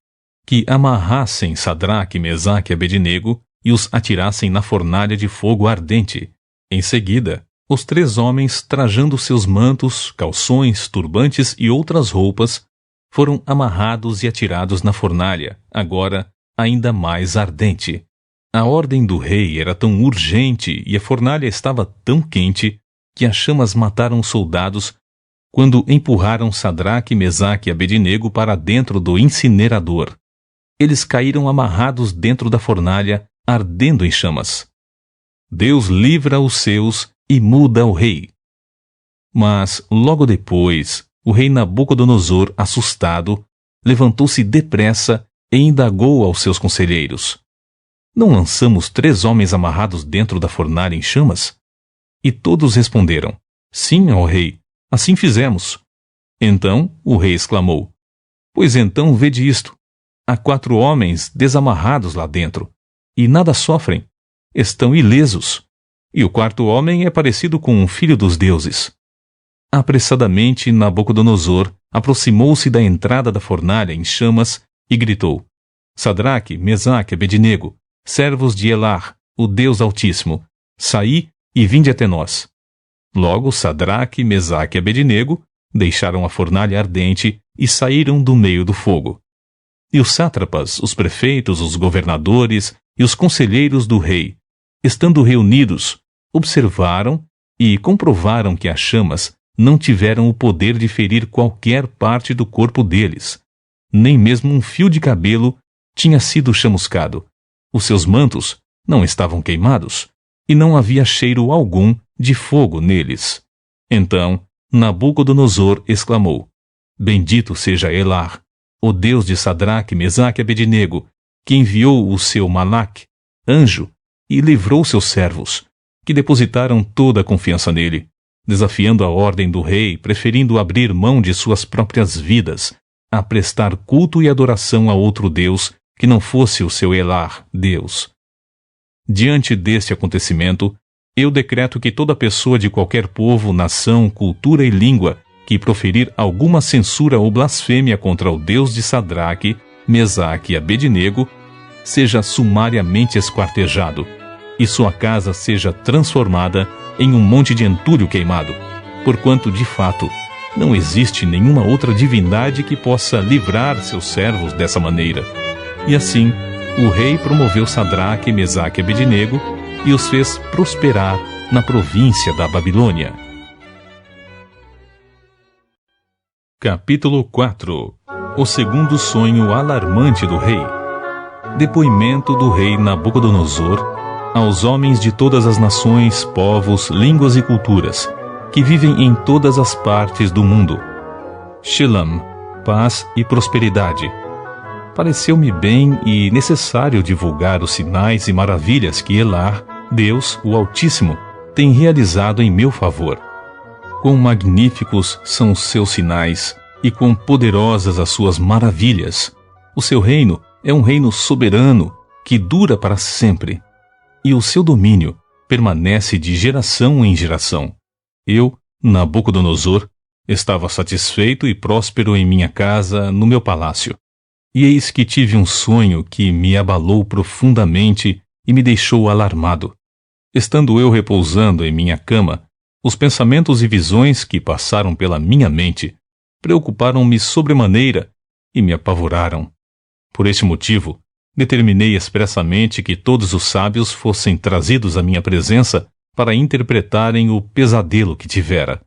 que amarrassem Sadraque, Mesaque e Abednego e os atirassem na fornalha de fogo ardente. Em seguida, os 3 homens, trajando seus mantos, calções, turbantes e outras roupas, foram amarrados e atirados na fornalha, agora ainda mais ardente. A ordem do rei era tão urgente e a fornalha estava tão quente que as chamas mataram os soldados quando empurraram Sadraque, Mesaque e Abednego para dentro do incinerador. Eles caíram amarrados dentro da fornalha, ardendo em chamas. Deus livra os seus e muda o rei. Mas, logo depois, o rei Nabucodonosor, assustado, levantou-se depressa e indagou aos seus conselheiros: não lançamos 3 homens amarrados dentro da fornalha em chamas? E todos responderam: sim, ó rei, assim fizemos. Então o rei exclamou: pois então vede isto. Há 4 homens desamarrados lá dentro, e nada sofrem, estão ilesos. E o 4º homem é parecido com um filho dos deuses. Apressadamente Nabucodonosor aproximou-se da entrada da fornalha em chamas e gritou: Sadraque, Mesaque e Abednego, servos de Elar, o Deus Altíssimo, saí e vinde até nós. Logo Sadraque, Mesaque e Abednego deixaram a fornalha ardente e saíram do meio do fogo. E os sátrapas, os prefeitos, os governadores e os conselheiros do rei, estando reunidos, observaram e comprovaram que as chamas não tiveram o poder de ferir qualquer parte do corpo deles, nem mesmo um fio de cabelo tinha sido chamuscado. Os seus mantos não estavam queimados, e não havia cheiro algum de fogo neles. Então Nabucodonosor exclamou: Bendito seja Elar, o Deus de Sadraque, Mesaque e Abednego, que enviou o seu Malach, anjo, e livrou seus servos, que depositaram toda a confiança nele, desafiando a ordem do rei, preferindo abrir mão de suas próprias vidas, a prestar culto e adoração a outro Deus que não fosse o seu Elar, Deus. Diante deste acontecimento, eu decreto que toda pessoa de qualquer povo, nação, cultura e língua que proferir alguma censura ou blasfêmia contra o Deus de Sadraque, Mesaque e Abednego, seja sumariamente esquartejado, e sua casa seja transformada em um monte de entulho queimado, porquanto, de fato, não existe nenhuma outra divindade que possa livrar seus servos dessa maneira. E assim, o rei promoveu Sadraque, Mesaque e Abednego e os fez prosperar na província da Babilônia. Capítulo 4. O segundo sonho alarmante do rei. Depoimento do rei Nabucodonosor aos homens de todas as nações, povos, línguas e culturas, que vivem em todas as partes do mundo. Shalom, paz e prosperidade. Pareceu-me bem e necessário divulgar os sinais e maravilhas que Elar, Deus, o Altíssimo, tem realizado em meu favor. Quão magníficos são os seus sinais e quão poderosas as suas maravilhas. O seu reino é um reino soberano que dura para sempre, e o seu domínio permanece de geração em geração. Eu, Nabucodonosor, estava satisfeito e próspero em minha casa, no meu palácio. E eis que tive um sonho que me abalou profundamente e me deixou alarmado. Estando eu repousando em minha cama, os pensamentos e visões que passaram pela minha mente preocuparam-me sobremaneira e me apavoraram. Por este motivo, determinei expressamente que todos os sábios fossem trazidos à minha presença para interpretarem o pesadelo que tivera.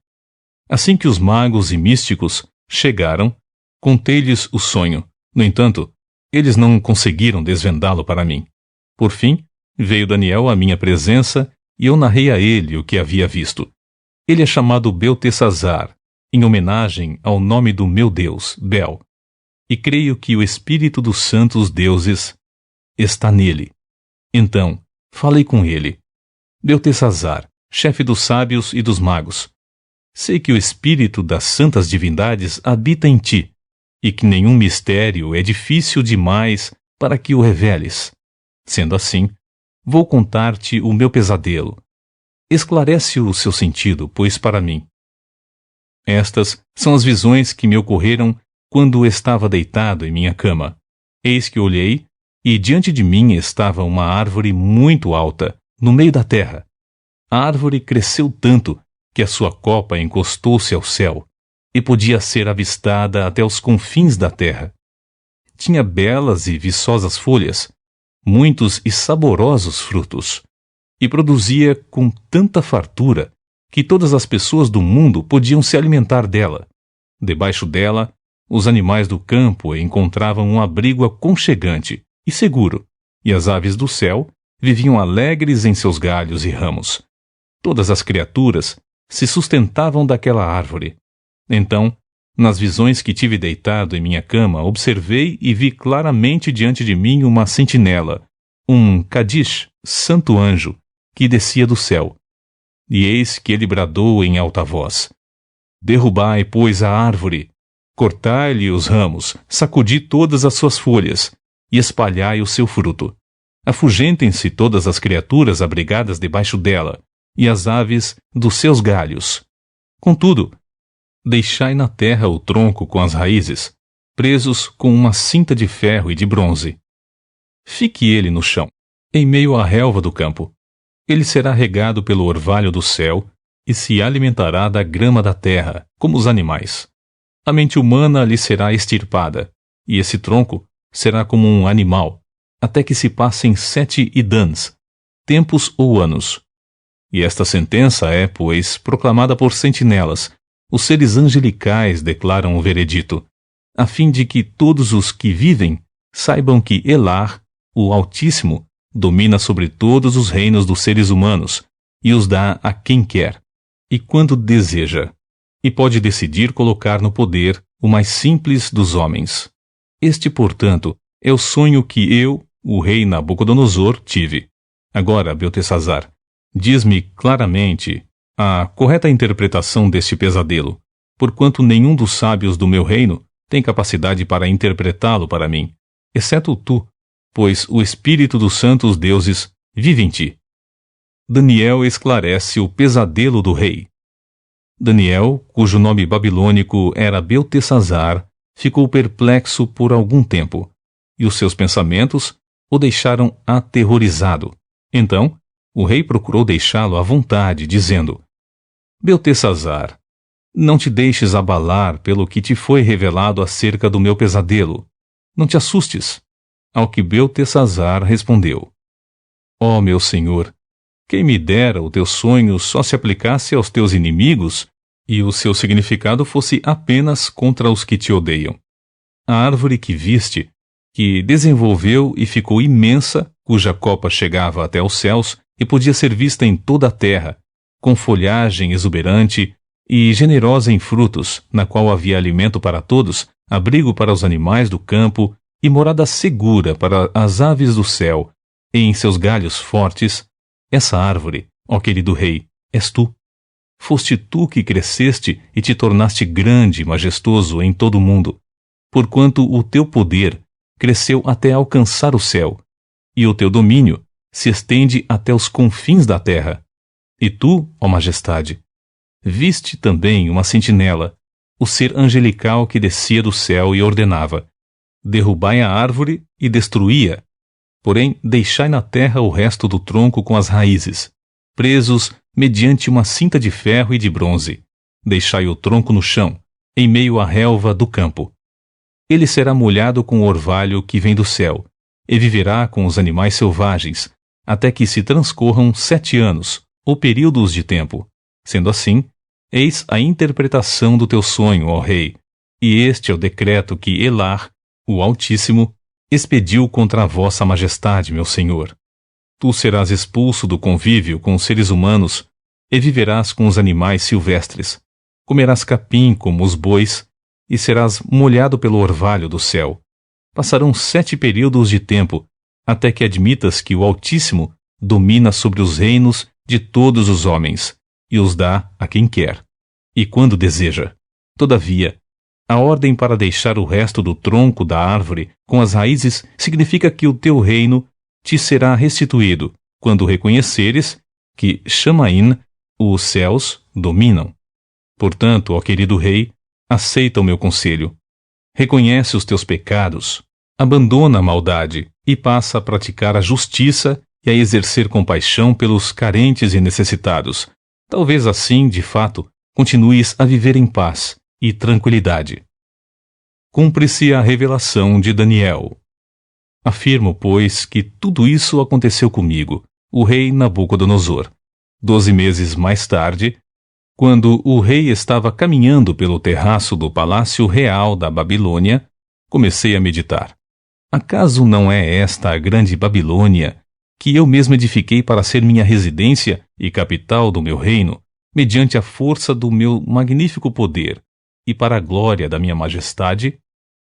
Assim que os magos e místicos chegaram, contei-lhes o sonho. No entanto, eles não conseguiram desvendá-lo para mim. Por fim, veio Daniel à minha presença e eu narrei a ele o que havia visto. Ele é chamado Beltesazar, em homenagem ao nome do meu Deus, Bel. E creio que o espírito dos santos deuses está nele. Então, falei com ele. Beltesazar, chefe dos sábios e dos magos, sei que o espírito das santas divindades habita em ti, e que nenhum mistério é difícil demais para que o reveles. Sendo assim, vou contar-te o meu pesadelo. Esclarece o seu sentido, pois para mim. Estas são as visões que me ocorreram quando estava deitado em minha cama. Eis que olhei, e diante de mim estava uma árvore muito alta, no meio da terra. A árvore cresceu tanto que a sua copa encostou-se ao céu, e podia ser avistada até os confins da terra. Tinha belas e viçosas folhas, muitos e saborosos frutos, e produzia com tanta fartura que todas as pessoas do mundo podiam se alimentar dela. Debaixo dela, os animais do campo encontravam um abrigo aconchegante e seguro, e as aves do céu viviam alegres em seus galhos e ramos. Todas as criaturas se sustentavam daquela árvore. Então, nas visões que tive deitado em minha cama, observei e vi claramente diante de mim uma sentinela, um Kadish, santo anjo, que descia do céu. E eis que ele bradou em alta voz: Derrubai, pois, a árvore, cortai-lhe os ramos, sacudi todas as suas folhas, e espalhai o seu fruto. Afugentem-se todas as criaturas abrigadas debaixo dela, e as aves dos seus galhos. Contudo, deixai na terra o tronco com as raízes, presos com uma cinta de ferro e de bronze. Fique ele no chão, em meio à relva do campo. Ele será regado pelo orvalho do céu e se alimentará da grama da terra, como os animais. A mente humana lhe será extirpada, e esse tronco será como um animal, até que se passem 7 idãs, tempos ou anos. E esta sentença é, pois, proclamada por sentinelas. Os seres angelicais declaram o veredito, a fim de que todos os que vivem saibam que Elar, o Altíssimo, domina sobre todos os reinos dos seres humanos e os dá a quem quer e quando deseja, e pode decidir colocar no poder o mais simples dos homens. Este, portanto, é o sonho que eu, o rei Nabucodonosor, tive. Agora, Beltesazar, diz-me claramente a correta interpretação deste pesadelo, porquanto nenhum dos sábios do meu reino tem capacidade para interpretá-lo para mim, exceto tu, pois o espírito dos santos deuses vive em ti. Daniel esclarece o pesadelo do rei. Daniel, cujo nome babilônico era Beltesazar, ficou perplexo por algum tempo, e os seus pensamentos o deixaram aterrorizado. Então, o rei procurou deixá-lo à vontade, dizendo: Beltesazar, não te deixes abalar pelo que te foi revelado acerca do meu pesadelo. Não te assustes. Ao que Beltesazar respondeu: Ó meu senhor, Quem me dera o teu sonho só se aplicasse aos teus inimigos e o seu significado fosse apenas contra os que te odeiam. A árvore que viste, que desenvolveu e ficou imensa, cuja copa chegava até os céus e podia ser vista em toda a terra, com folhagem exuberante e generosa em frutos, na qual havia alimento para todos, abrigo para os animais do campo e morada segura para as aves do céu, e em seus galhos fortes. Essa árvore, ó querido rei, és tu. Foste tu que cresceste e te tornaste grande e majestoso em todo o mundo, porquanto o teu poder cresceu até alcançar o céu, e o teu domínio se estende até os confins da terra. E tu, ó majestade, viste também uma sentinela, o ser angelical que descia do céu e ordenava: derrubai a árvore e destruí-a, porém deixai na terra o resto do tronco com as raízes, presos mediante uma cinta de ferro e de bronze. Deixai o tronco no chão, em meio à relva do campo. Ele será molhado com o orvalho que vem do céu, e viverá com os animais selvagens, até que se transcorram 7 anos, ou períodos de tempo. Sendo assim, eis a interpretação do teu sonho, ó rei, e este é o decreto que Elar, o Altíssimo, expediu contra a vossa majestade, meu senhor. Tu serás expulso do convívio com os seres humanos e viverás com os animais silvestres. Comerás capim como os bois e serás molhado pelo orvalho do céu. Passarão 7 períodos de tempo até que admitas que o Altíssimo domina sobre os reinos de todos os homens e os dá a quem quer e quando deseja. Todavia, a ordem para deixar o resto do tronco da árvore com as raízes significa que o teu reino te será restituído quando reconheceres que Shamaim, os céus, dominam. Portanto, ó querido rei, aceita o meu conselho. Reconhece os teus pecados, abandona a maldade e passa a praticar a justiça e a exercer compaixão pelos carentes e necessitados. Talvez assim, de fato, continues a viver em paz e tranquilidade. Cumpre-se a revelação de Daniel. Afirmo, pois, que tudo isso aconteceu comigo, o rei Nabucodonosor. 12 meses mais tarde, quando o rei estava caminhando pelo terraço do palácio real da Babilônia, comecei a meditar. Acaso não é esta a grande Babilônia, que eu mesmo edifiquei para ser minha residência e capital do meu reino, mediante a força do meu magnífico poder, e para a glória da minha majestade?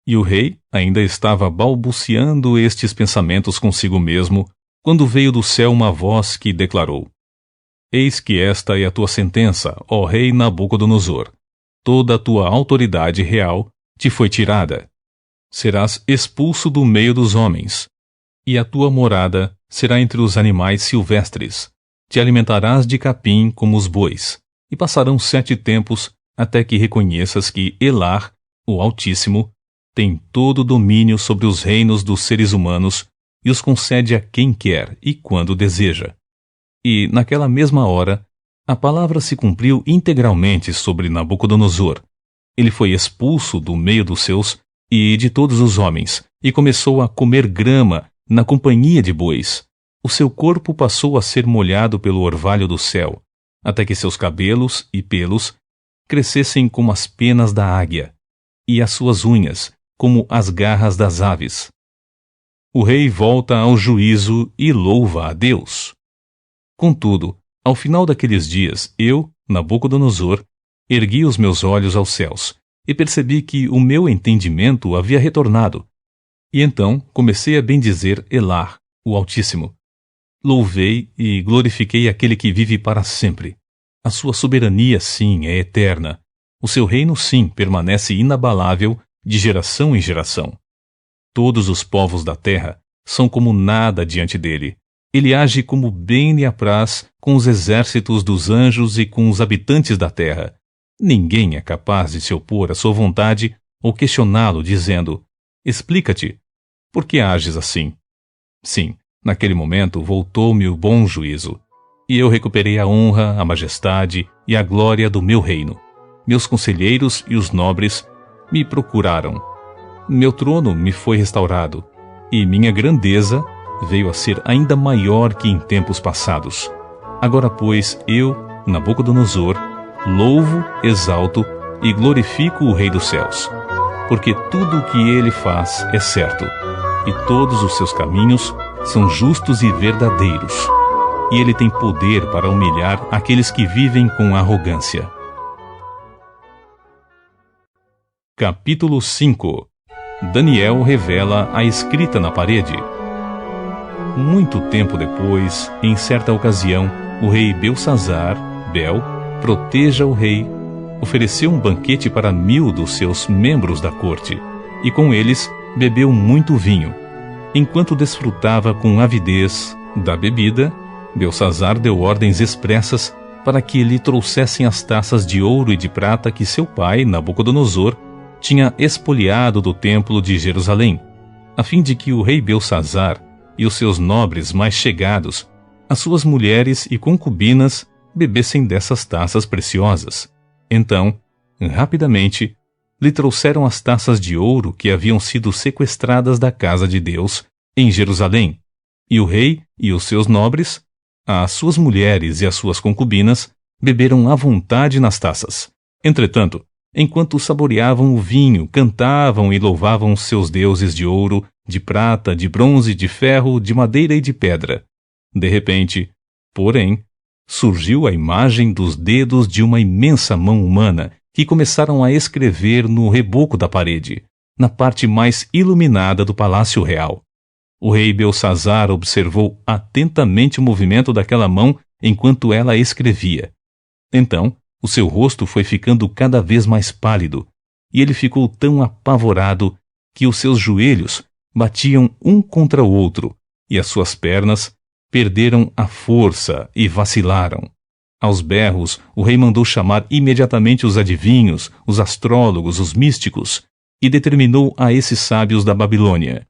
E o rei ainda estava balbuciando estes pensamentos consigo mesmo, quando veio do céu uma voz que declarou: Eis que esta é a tua sentença, ó rei Nabucodonosor. Toda a tua autoridade real te foi tirada. Serás expulso do meio dos homens, e a tua morada será entre os animais silvestres. Te alimentarás de capim como os bois, e passarão 7 tempos até que reconheças que Elar, o Altíssimo, tem todo o domínio sobre os reinos dos seres humanos e os concede a quem quer e quando deseja. E, naquela mesma hora, a palavra se cumpriu integralmente sobre Nabucodonosor. Ele foi expulso do meio dos seus e de todos os homens, e começou a comer grama na companhia de bois. O seu corpo passou a ser molhado pelo orvalho do céu, até que seus cabelos e pelos crescessem como as penas da águia, e as suas unhas como as garras das aves. O rei volta ao juízo e louva a Deus. Contudo, ao final daqueles dias, eu, Nabucodonosor, ergui os meus olhos aos céus e percebi que o meu entendimento havia retornado. E então comecei a bendizer Elar, o Altíssimo. Louvei e glorifiquei aquele que vive para sempre. A sua soberania, sim, é eterna. O seu reino, sim, permanece inabalável de geração em geração. Todos os povos da terra são como nada diante dele. Ele age como bem lhe apraz com os exércitos dos anjos e com os habitantes da terra. Ninguém é capaz de se opor à sua vontade ou questioná-lo, dizendo: explica-te, por que ages assim? Sim, naquele momento voltou-me o bom juízo, e eu recuperei a honra, a majestade e a glória do meu reino. Meus conselheiros e os nobres me procuraram. Meu trono me foi restaurado, e minha grandeza veio a ser ainda maior que em tempos passados. Agora, pois, eu, Nabucodonosor, louvo, exalto e glorifico o Rei dos céus, porque tudo o que ele faz é certo, e todos os seus caminhos são justos e verdadeiros, e ele tem poder para humilhar aqueles que vivem com arrogância. Capítulo 5. Daniel revela a escrita na parede. Muito tempo depois, em certa ocasião, o rei Belsazar, proteja o rei, ofereceu um banquete para 1000 dos seus membros da corte, e com eles bebeu muito vinho. Enquanto desfrutava com avidez da bebida, Belsazar deu ordens expressas para que lhe trouxessem as taças de ouro e de prata que seu pai, Nabucodonosor, tinha expoliado do templo de Jerusalém, a fim de que o rei Belsazar e os seus nobres mais chegados, as suas mulheres e concubinas, bebessem dessas taças preciosas. Então, rapidamente, lhe trouxeram as taças de ouro que haviam sido sequestradas da casa de Deus em Jerusalém, e o rei e os seus nobres, as suas mulheres e as suas concubinas, beberam à vontade nas taças. Entretanto, enquanto saboreavam o vinho, cantavam e louvavam seus deuses de ouro, de prata, de bronze, de ferro, de madeira e de pedra. De repente, porém, surgiu a imagem dos dedos de uma imensa mão humana que começaram a escrever no reboco da parede, na parte mais iluminada do palácio real. O rei Belsazar observou atentamente o movimento daquela mão enquanto ela escrevia. Então, o seu rosto foi ficando cada vez mais pálido, e ele ficou tão apavorado que os seus joelhos batiam um contra o outro, e as suas pernas perderam a força e vacilaram. Aos berros, o rei mandou chamar imediatamente os adivinhos, os astrólogos, os místicos, e determinou a esses sábios da Babilônia: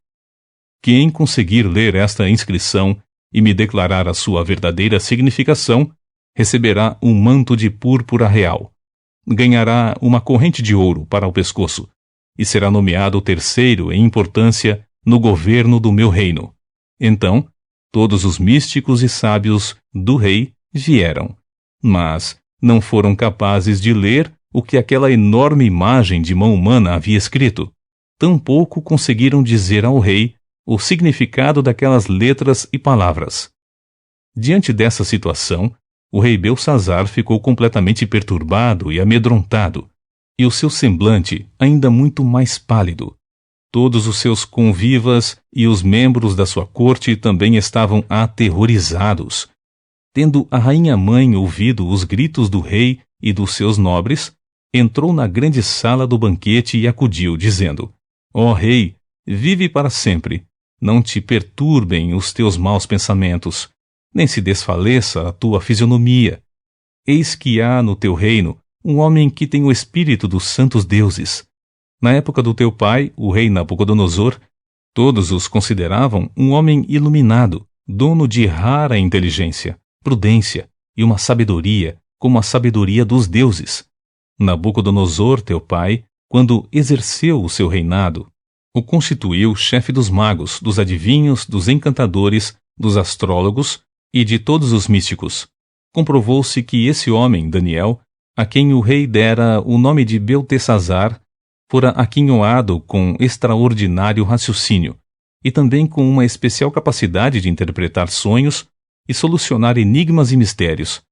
quem conseguir ler esta inscrição e me declarar a sua verdadeira significação, receberá um manto de púrpura real, ganhará uma corrente de ouro para o pescoço, e será nomeado terceiro em importância no governo do meu reino. Então, todos os místicos e sábios do rei vieram, mas não foram capazes de ler o que aquela enorme imagem de mão humana havia escrito. Tampouco conseguiram dizer ao rei o significado daquelas letras e palavras. Diante dessa situação, o rei Belsazar ficou completamente perturbado e amedrontado, e o seu semblante ainda muito mais pálido. Todos os seus convivas e os membros da sua corte também estavam aterrorizados. Tendo a rainha-mãe ouvido os gritos do rei e dos seus nobres, entrou na grande sala do banquete e acudiu, dizendo: Ó rei, vive para sempre. Não te perturbem os teus maus pensamentos, nem se desfaleça a tua fisionomia. Eis que há no teu reino um homem que tem o espírito dos santos deuses. Na época do teu pai, o rei Nabucodonosor, todos os consideravam um homem iluminado, dono de rara inteligência, prudência e uma sabedoria como a sabedoria dos deuses. Nabucodonosor, teu pai, quando exerceu o seu reinado, o constituiu chefe dos magos, dos adivinhos, dos encantadores, dos astrólogos e de todos os místicos. Comprovou-se que esse homem, Daniel, a quem o rei dera o nome de Beltesazar, fora aquinhoado com extraordinário raciocínio e também com uma especial capacidade de interpretar sonhos e solucionar enigmas e mistérios.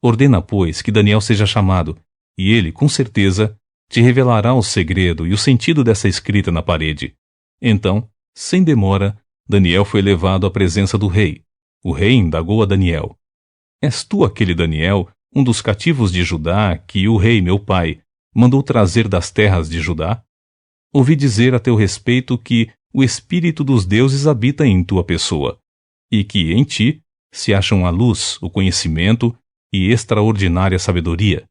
Ordena, pois, que Daniel seja chamado, e ele, com certeza, te revelará o segredo e o sentido dessa escrita na parede. Então, sem demora, Daniel foi levado à presença do rei. O rei indagou a Daniel: És tu aquele Daniel, um dos cativos de Judá, que o rei, meu pai, mandou trazer das terras de Judá? Ouvi dizer a teu respeito que o espírito dos deuses habita em tua pessoa, e que em ti se acham a luz, o conhecimento e extraordinária sabedoria.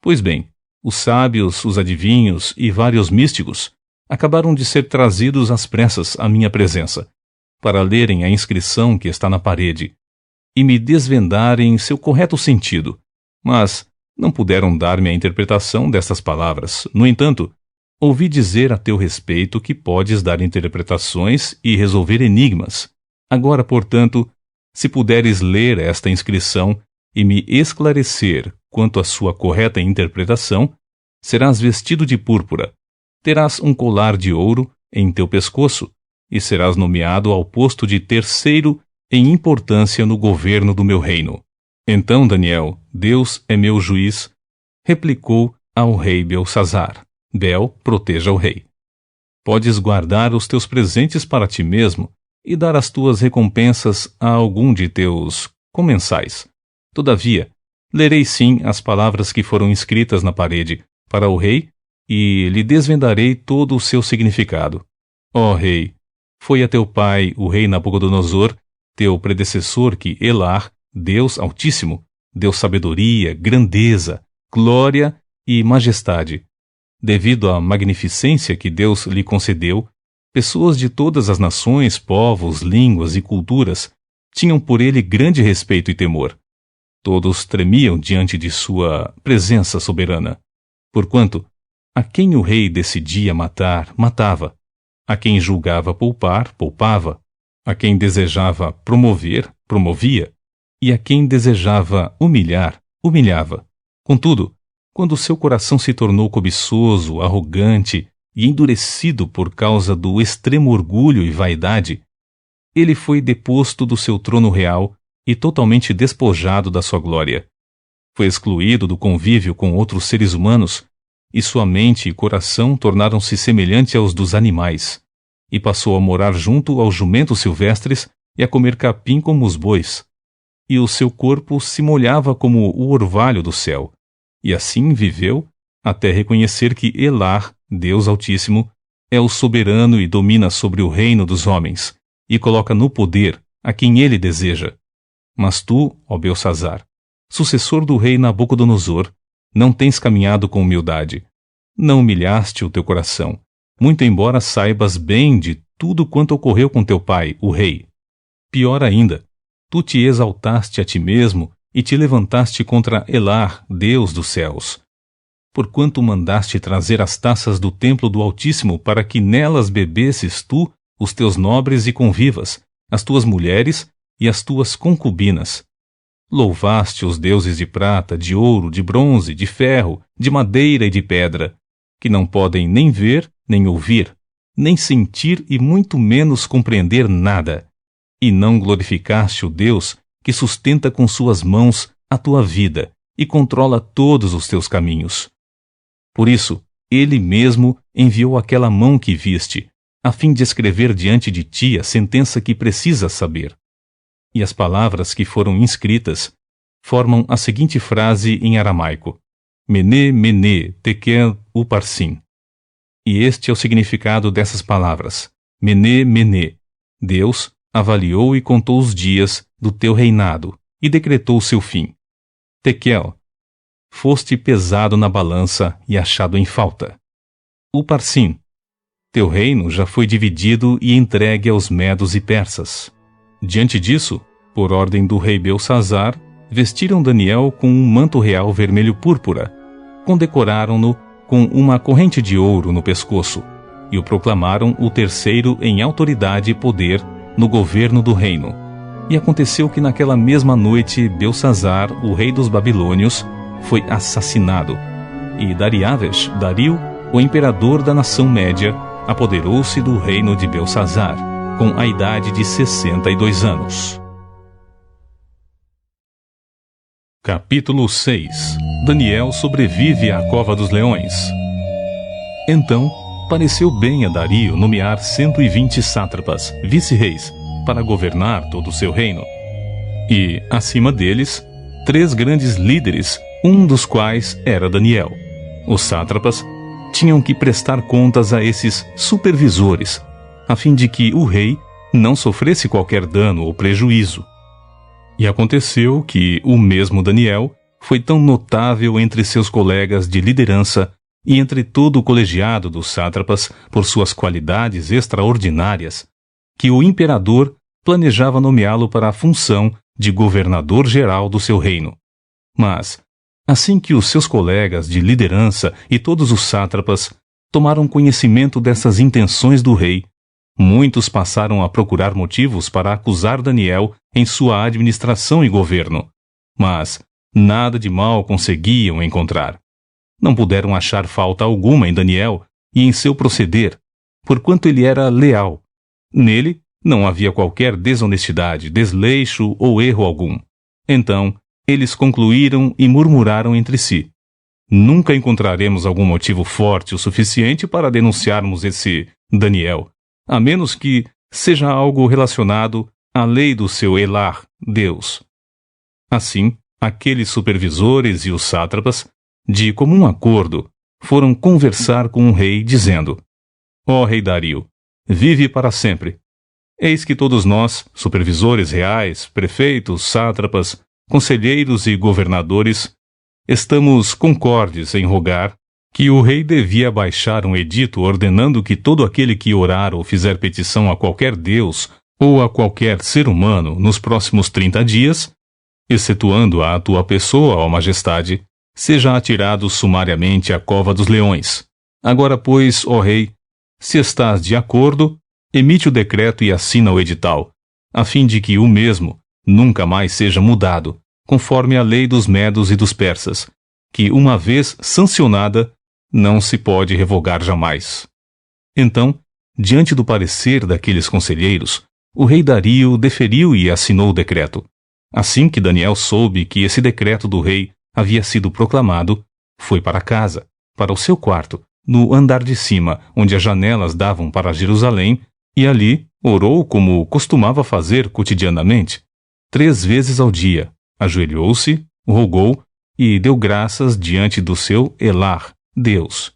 Pois bem, os sábios, os adivinhos e vários místicos acabaram de ser trazidos às pressas à minha presença, para lerem a inscrição que está na parede, e me desvendarem seu correto sentido, mas não puderam dar-me a interpretação destas palavras. No entanto, ouvi dizer a teu respeito que podes dar interpretações e resolver enigmas. Agora, portanto, se puderes ler esta inscrição e me esclarecer quanto à sua correta interpretação, serás vestido de púrpura, terás um colar de ouro em teu pescoço e serás nomeado ao posto de terceiro em importância no governo do meu reino. Então Daniel, Deus é meu juiz, replicou ao rei Belsazar. Bel, proteja o rei. Podes guardar os teus presentes para ti mesmo e dar as tuas recompensas a algum de teus comensais. Todavia, lerei sim as palavras que foram escritas na parede para o rei e lhe desvendarei todo o seu significado. Ó rei, foi a teu pai, o rei Nabucodonosor, teu predecessor, que Elar, Deus Altíssimo, deu sabedoria, grandeza, glória e majestade. Devido à magnificência que Deus lhe concedeu, pessoas de todas as nações, povos, línguas e culturas tinham por ele grande respeito e temor. Todos tremiam diante de sua presença soberana. Porquanto, a quem o rei decidia matar, matava. A quem julgava poupar, poupava. A quem desejava promover, promovia. E a quem desejava humilhar, humilhava. Contudo, quando seu coração se tornou cobiçoso, arrogante e endurecido por causa do extremo orgulho e vaidade, ele foi deposto do seu trono real e totalmente despojado da sua glória. Foi excluído do convívio com outros seres humanos, e sua mente e coração tornaram-se semelhantes aos dos animais, e passou a morar junto aos jumentos silvestres e a comer capim como os bois. E o seu corpo se molhava como o orvalho do céu, e assim viveu até reconhecer que Elar, Deus Altíssimo, é o soberano e domina sobre o reino dos homens, e coloca no poder a quem ele deseja. Mas tu, ó Belsazar, sucessor do rei Nabucodonosor, não tens caminhado com humildade. Não humilhaste o teu coração, muito embora saibas bem de tudo quanto ocorreu com teu pai, o rei. Pior ainda, tu te exaltaste a ti mesmo e te levantaste contra Elar, Deus dos céus. Porquanto mandaste trazer as taças do templo do Altíssimo para que nelas bebesses tu, os teus nobres e convivas, as tuas mulheres e as tuas concubinas. Louvaste os deuses de prata, de ouro, de bronze, de ferro, de madeira e de pedra, que não podem nem ver, nem ouvir, nem sentir e muito menos compreender nada. E não glorificaste o Deus que sustenta com suas mãos a tua vida e controla todos os teus caminhos. Por isso, ele mesmo enviou aquela mão que viste, a fim de escrever diante de ti a sentença que precisas saber. E as palavras que foram inscritas formam a seguinte frase em aramaico: Mene, Mene, Tekel, Uparsim. E este é o significado dessas palavras: Mene, Mene. Deus avaliou e contou os dias do teu reinado e decretou o seu fim. Tekel, foste pesado na balança e achado em falta. Uparsim, teu reino já foi dividido e entregue aos medos e persas. Diante disso, por ordem do rei Belsazar, vestiram Daniel com um manto real vermelho púrpura, condecoraram-no com uma corrente de ouro no pescoço, e o proclamaram o terceiro em autoridade e poder no governo do reino. E aconteceu que naquela mesma noite Belsazar, o rei dos babilônios, foi assassinado, e Dariaves, Dario, o imperador da nação média, apoderou-se do reino de Belsazar, com a idade de 62 anos. Capítulo 6. Daniel sobrevive à cova dos leões. Então, pareceu bem a Dario nomear 120 sátrapas, vice-reis, para governar todo o seu reino. E, acima deles, 3 grandes líderes, um dos quais era Daniel. Os sátrapas tinham que prestar contas a esses supervisores, a fim de que o rei não sofresse qualquer dano ou prejuízo. E aconteceu que o mesmo Daniel foi tão notável entre seus colegas de liderança e entre todo o colegiado dos sátrapas por suas qualidades extraordinárias, que o imperador planejava nomeá-lo para a função de governador-geral do seu reino. Mas, assim que os seus colegas de liderança e todos os sátrapas tomaram conhecimento dessas intenções do rei, muitos passaram a procurar motivos para acusar Daniel em sua administração e governo. mas nada de mal conseguiam encontrar. Não puderam achar falta alguma em Daniel e em seu proceder, porquanto ele era leal. Nele não havia qualquer desonestidade, desleixo ou erro algum. Então, eles concluíram e murmuraram entre si: nunca encontraremos algum motivo forte o suficiente para denunciarmos esse Daniel, a menos que seja algo relacionado à lei do seu Elar, Deus. Assim, aqueles supervisores e os sátrapas, de comum acordo, foram conversar com o rei, dizendo: ó rei Dario, vive para sempre. Eis que todos nós, supervisores reais, prefeitos, sátrapas, conselheiros e governadores, estamos concordes em rogar que o rei devia baixar um edito ordenando que todo aquele que orar ou fizer petição a qualquer deus ou a qualquer ser humano nos próximos 30 dias, excetuando a tua pessoa, ó majestade, seja atirado sumariamente à cova dos leões. Agora, pois, ó rei, se estás de acordo, emite o decreto e assina o edital, a fim de que o mesmo nunca mais seja mudado, conforme a lei dos medos e dos persas, que, uma vez sancionada, não se pode revogar jamais. Então, diante do parecer daqueles conselheiros, o rei Dario deferiu e assinou o decreto. Assim que Daniel soube que esse decreto do rei havia sido proclamado, foi para casa, para o seu quarto, no andar de cima, onde as janelas davam para Jerusalém, e ali orou como costumava fazer cotidianamente. 3 vezes ao dia, ajoelhou-se, rogou e deu graças diante do seu Elar, Deus.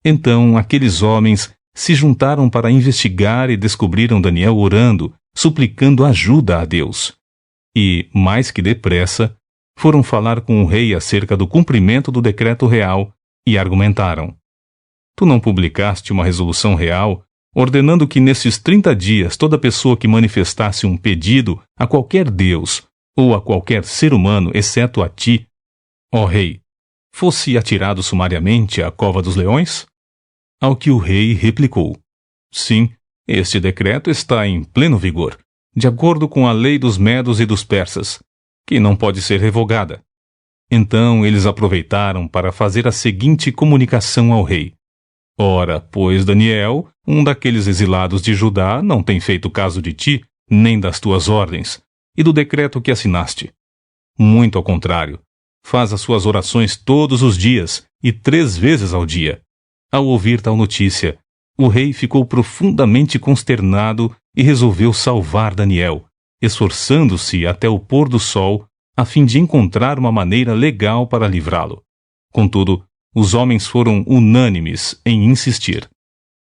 Então aqueles homens se juntaram para investigar e descobriram Daniel orando, suplicando ajuda a Deus. E, mais que depressa, foram falar com o rei acerca do cumprimento do decreto real e argumentaram: tu não publicaste uma resolução real ordenando que nesses 30 dias toda pessoa que manifestasse um pedido a qualquer deus ou a qualquer ser humano, exceto a ti, ó rei, fosse atirado sumariamente à cova dos leões? Ao que o rei replicou: sim, este decreto está em pleno vigor, de acordo com a lei dos medos e dos persas, que não pode ser revogada. Então eles aproveitaram para fazer a seguinte comunicação ao rei: ora, pois Daniel, um daqueles exilados de Judá, não tem feito caso de ti, nem das tuas ordens, e do decreto que assinaste. Muito ao contrário, faz as suas orações todos os dias e 3 vezes ao dia. Ao ouvir tal notícia, o rei ficou profundamente consternado e resolveu salvar Daniel, esforçando-se até o pôr do sol a fim de encontrar uma maneira legal para livrá-lo. Contudo, os homens foram unânimes em insistir: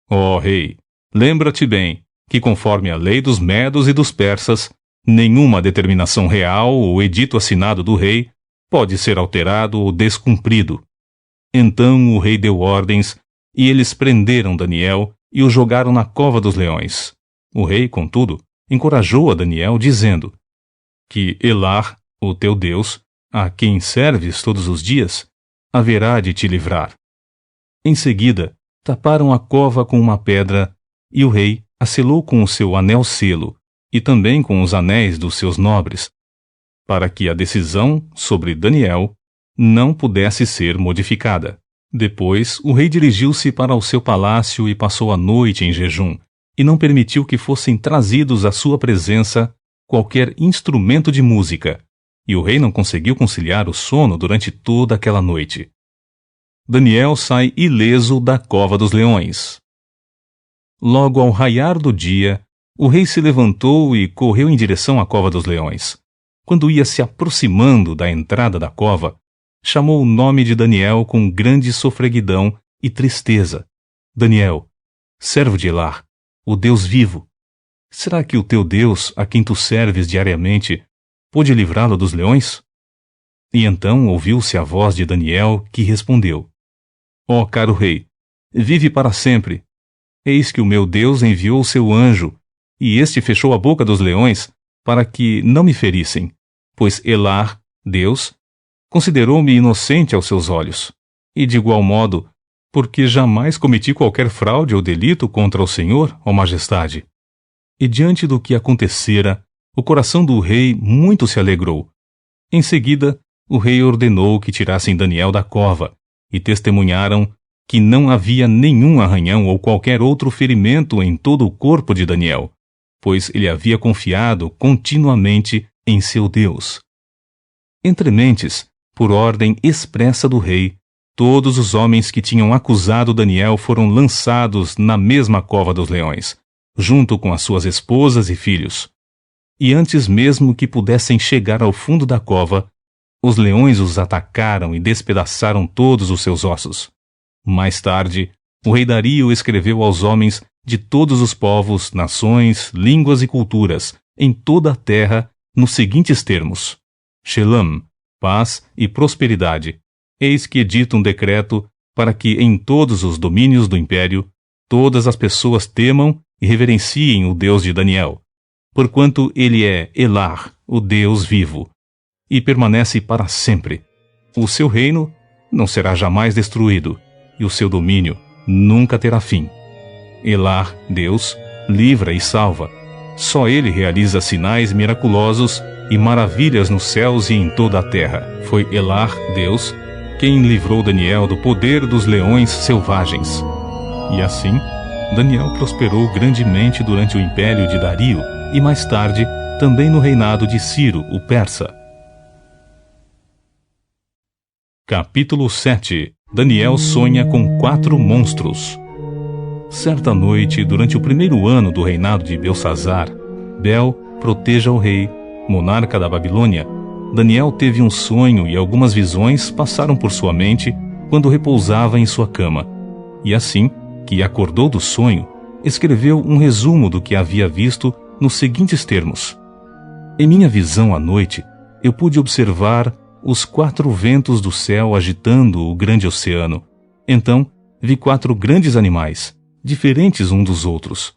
ó rei, lembra-te bem que, conforme a lei dos medos e dos persas, nenhuma determinação real ou edito assinado do rei pode ser alterado ou descumprido. Então o rei deu ordens e eles prenderam Daniel e o jogaram na cova dos leões. O rei, contudo, encorajou a Daniel, dizendo que Elar, o teu Deus, a quem serves todos os dias, haverá de te livrar. Em seguida, taparam a cova com uma pedra e o rei a selou com o seu anel-selo e também com os anéis dos seus nobres, para que a decisão sobre Daniel não pudesse ser modificada. Depois, o rei dirigiu-se para o seu palácio e passou a noite em jejum, e não permitiu que fossem trazidos à sua presença qualquer instrumento de música, e o rei não conseguiu conciliar o sono durante toda aquela noite. Daniel sai ileso da cova dos leões. Logo ao raiar do dia, o rei se levantou e correu em direção à cova dos leões. Quando ia se aproximando da entrada da cova, chamou o nome de Daniel com grande sofreguidão e tristeza: Daniel, servo de Elar, o Deus vivo, será que o teu Deus, a quem tu serves diariamente, pôde livrá-lo dos leões? E então ouviu-se a voz de Daniel, que respondeu: ó caro rei, vive para sempre. Eis que o meu Deus enviou o seu anjo, e este fechou a boca dos leões para que não me ferissem, pois Elar, Deus, considerou-me inocente aos seus olhos. E de igual modo, porque jamais cometi qualquer fraude ou delito contra o Senhor, ó majestade. E diante do que acontecera, o coração do rei muito se alegrou. Em seguida, o rei ordenou que tirassem Daniel da cova, e testemunharam que não havia nenhum arranhão ou qualquer outro ferimento em todo o corpo de Daniel, pois ele havia confiado continuamente em seu Deus. Entre mentes, por ordem expressa do rei, todos os homens que tinham acusado Daniel foram lançados na mesma cova dos leões, junto com as suas esposas e filhos. E antes mesmo que pudessem chegar ao fundo da cova, os leões os atacaram e despedaçaram todos os seus ossos. Mais tarde, o rei Dario escreveu aos homens de todos os povos, nações, línguas e culturas, em toda a terra, nos seguintes termos: Shalom, paz e prosperidade. Eis que edito um decreto para que em todos os domínios do império, todas as pessoas temam e reverenciem o Deus de Daniel, porquanto ele é Elah, o Deus vivo, e permanece para sempre. O seu reino não será jamais destruído, e o seu domínio nunca terá fim. Elah, Deus, livra e salva. Só ele realiza sinais miraculosos e maravilhas nos céus e em toda a terra. Foi Elah, Deus, quem livrou Daniel do poder dos leões selvagens. E assim, Daniel prosperou grandemente durante o império de Dario e mais tarde também no reinado de Ciro, o persa. Capítulo 7. Daniel sonha com 4 monstros. Certa noite, durante o primeiro ano do reinado de Belsazar, Bel proteja o rei, monarca da Babilônia, Daniel teve um sonho e algumas visões passaram por sua mente quando repousava em sua cama. E assim que acordou do sonho, escreveu um resumo do que havia visto nos seguintes termos: Em minha visão à noite, eu pude observar os 4 ventos do céu agitando o grande oceano. Então, vi 4 grandes animais, diferentes um dos outros,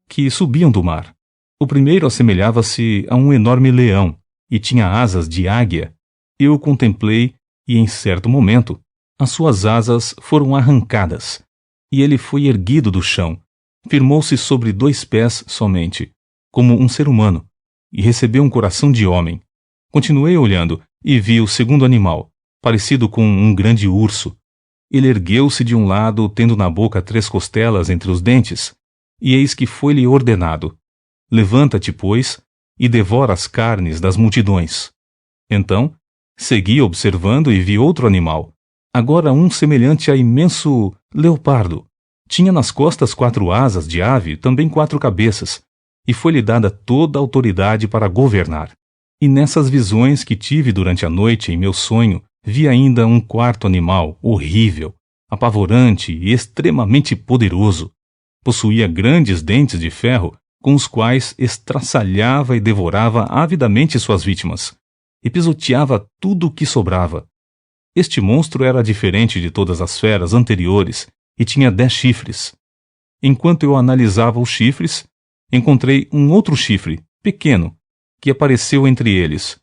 que subiam do mar. O primeiro assemelhava-se a um enorme leão e tinha asas de águia. Eu o contemplei e, em certo momento, as suas asas foram arrancadas, e ele foi erguido do chão, firmou-se sobre 2 pés somente, como um ser humano, e recebeu um coração de homem. Continuei olhando e vi o segundo animal, parecido com um grande urso. Ele ergueu-se de um lado, tendo na boca 3 costelas entre os dentes, e eis que foi-lhe ordenado: Levanta-te, pois, e devora as carnes das multidões. Então, segui observando e vi outro animal, agora um semelhante a imenso leopardo. Tinha nas costas 4 asas de ave, também 4 cabeças, e foi-lhe dada toda a autoridade para governar. E nessas visões que tive durante a noite em meu sonho, vi ainda um 4º animal, horrível, apavorante e extremamente poderoso. Possuía grandes dentes de ferro, com os quais estraçalhava e devorava avidamente suas vítimas, e pisoteava tudo o que sobrava. Este monstro era diferente de todas as feras anteriores e tinha 10 chifres. Enquanto eu analisava os chifres, encontrei um outro chifre, pequeno, que apareceu entre eles,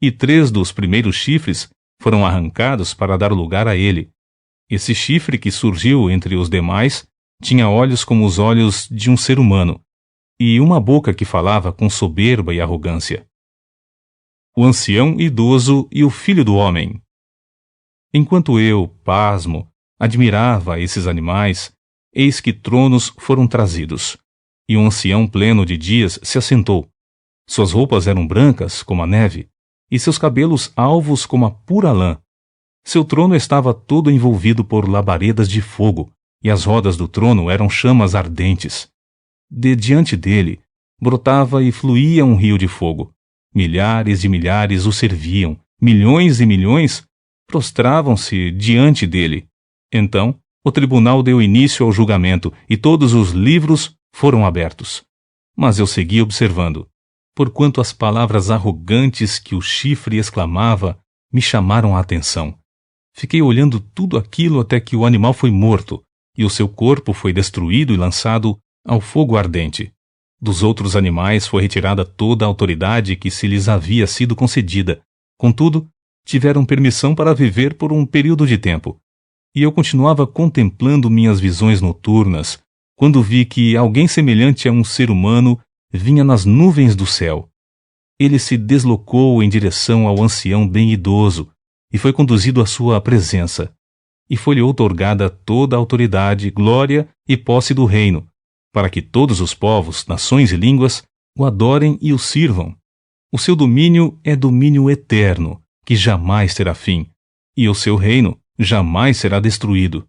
e 3 dos primeiros chifres foram arrancados para dar lugar a ele. Esse chifre que surgiu entre os demais tinha olhos como os olhos de um ser humano, e uma boca que falava com soberba e arrogância. O ancião idoso e o filho do homem. Enquanto eu, pasmo, admirava esses animais, eis que tronos foram trazidos, e um ancião pleno de dias se assentou. Suas roupas eram brancas como a neve, e seus cabelos alvos como a pura lã. Seu trono estava todo envolvido por labaredas de fogo, e as rodas do trono eram chamas ardentes. De diante dele, brotava e fluía um rio de fogo. Milhares e milhares o serviam, milhões e milhões prostravam-se diante dele. Então, o tribunal deu início ao julgamento, e todos os livros foram abertos. Mas eu segui observando, porquanto as palavras arrogantes que o chifre exclamava me chamaram a atenção. Fiquei olhando tudo aquilo até que o animal foi morto, e o seu corpo foi destruído e lançado ao fogo ardente. Dos outros animais foi retirada toda a autoridade que se lhes havia sido concedida. Contudo, tiveram permissão para viver por um período de tempo. E eu continuava contemplando minhas visões noturnas, quando vi que alguém semelhante a um ser humano vinha nas nuvens do céu. ele se deslocou em direção ao ancião bem idoso e foi conduzido à sua presença. E foi-lhe outorgada toda a autoridade, glória e posse do reino, para que todos os povos, nações e línguas o adorem e o sirvam. O seu domínio é domínio eterno, que jamais terá fim, e o seu reino jamais será destruído.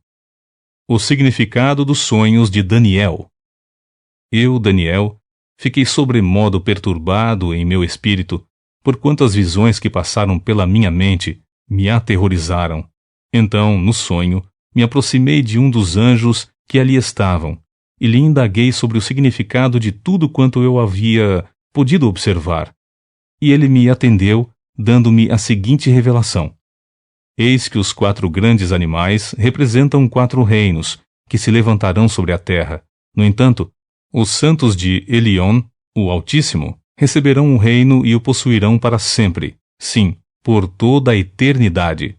O significado dos sonhos de Daniel. Eu, Daniel, fiquei sobremodo perturbado em meu espírito, porquanto as visões que passaram pela minha mente me aterrorizaram. Então, no sonho, me aproximei de um dos anjos que ali estavam, e lhe indaguei sobre o significado de tudo quanto eu havia podido observar. E ele me atendeu, dando-me a seguinte revelação. Eis que os 4 grandes animais representam 4 reinos, que se levantarão sobre a terra. No entanto, os santos de Elion, o Altíssimo, receberão o reino e o possuirão para sempre, sim, por toda a eternidade.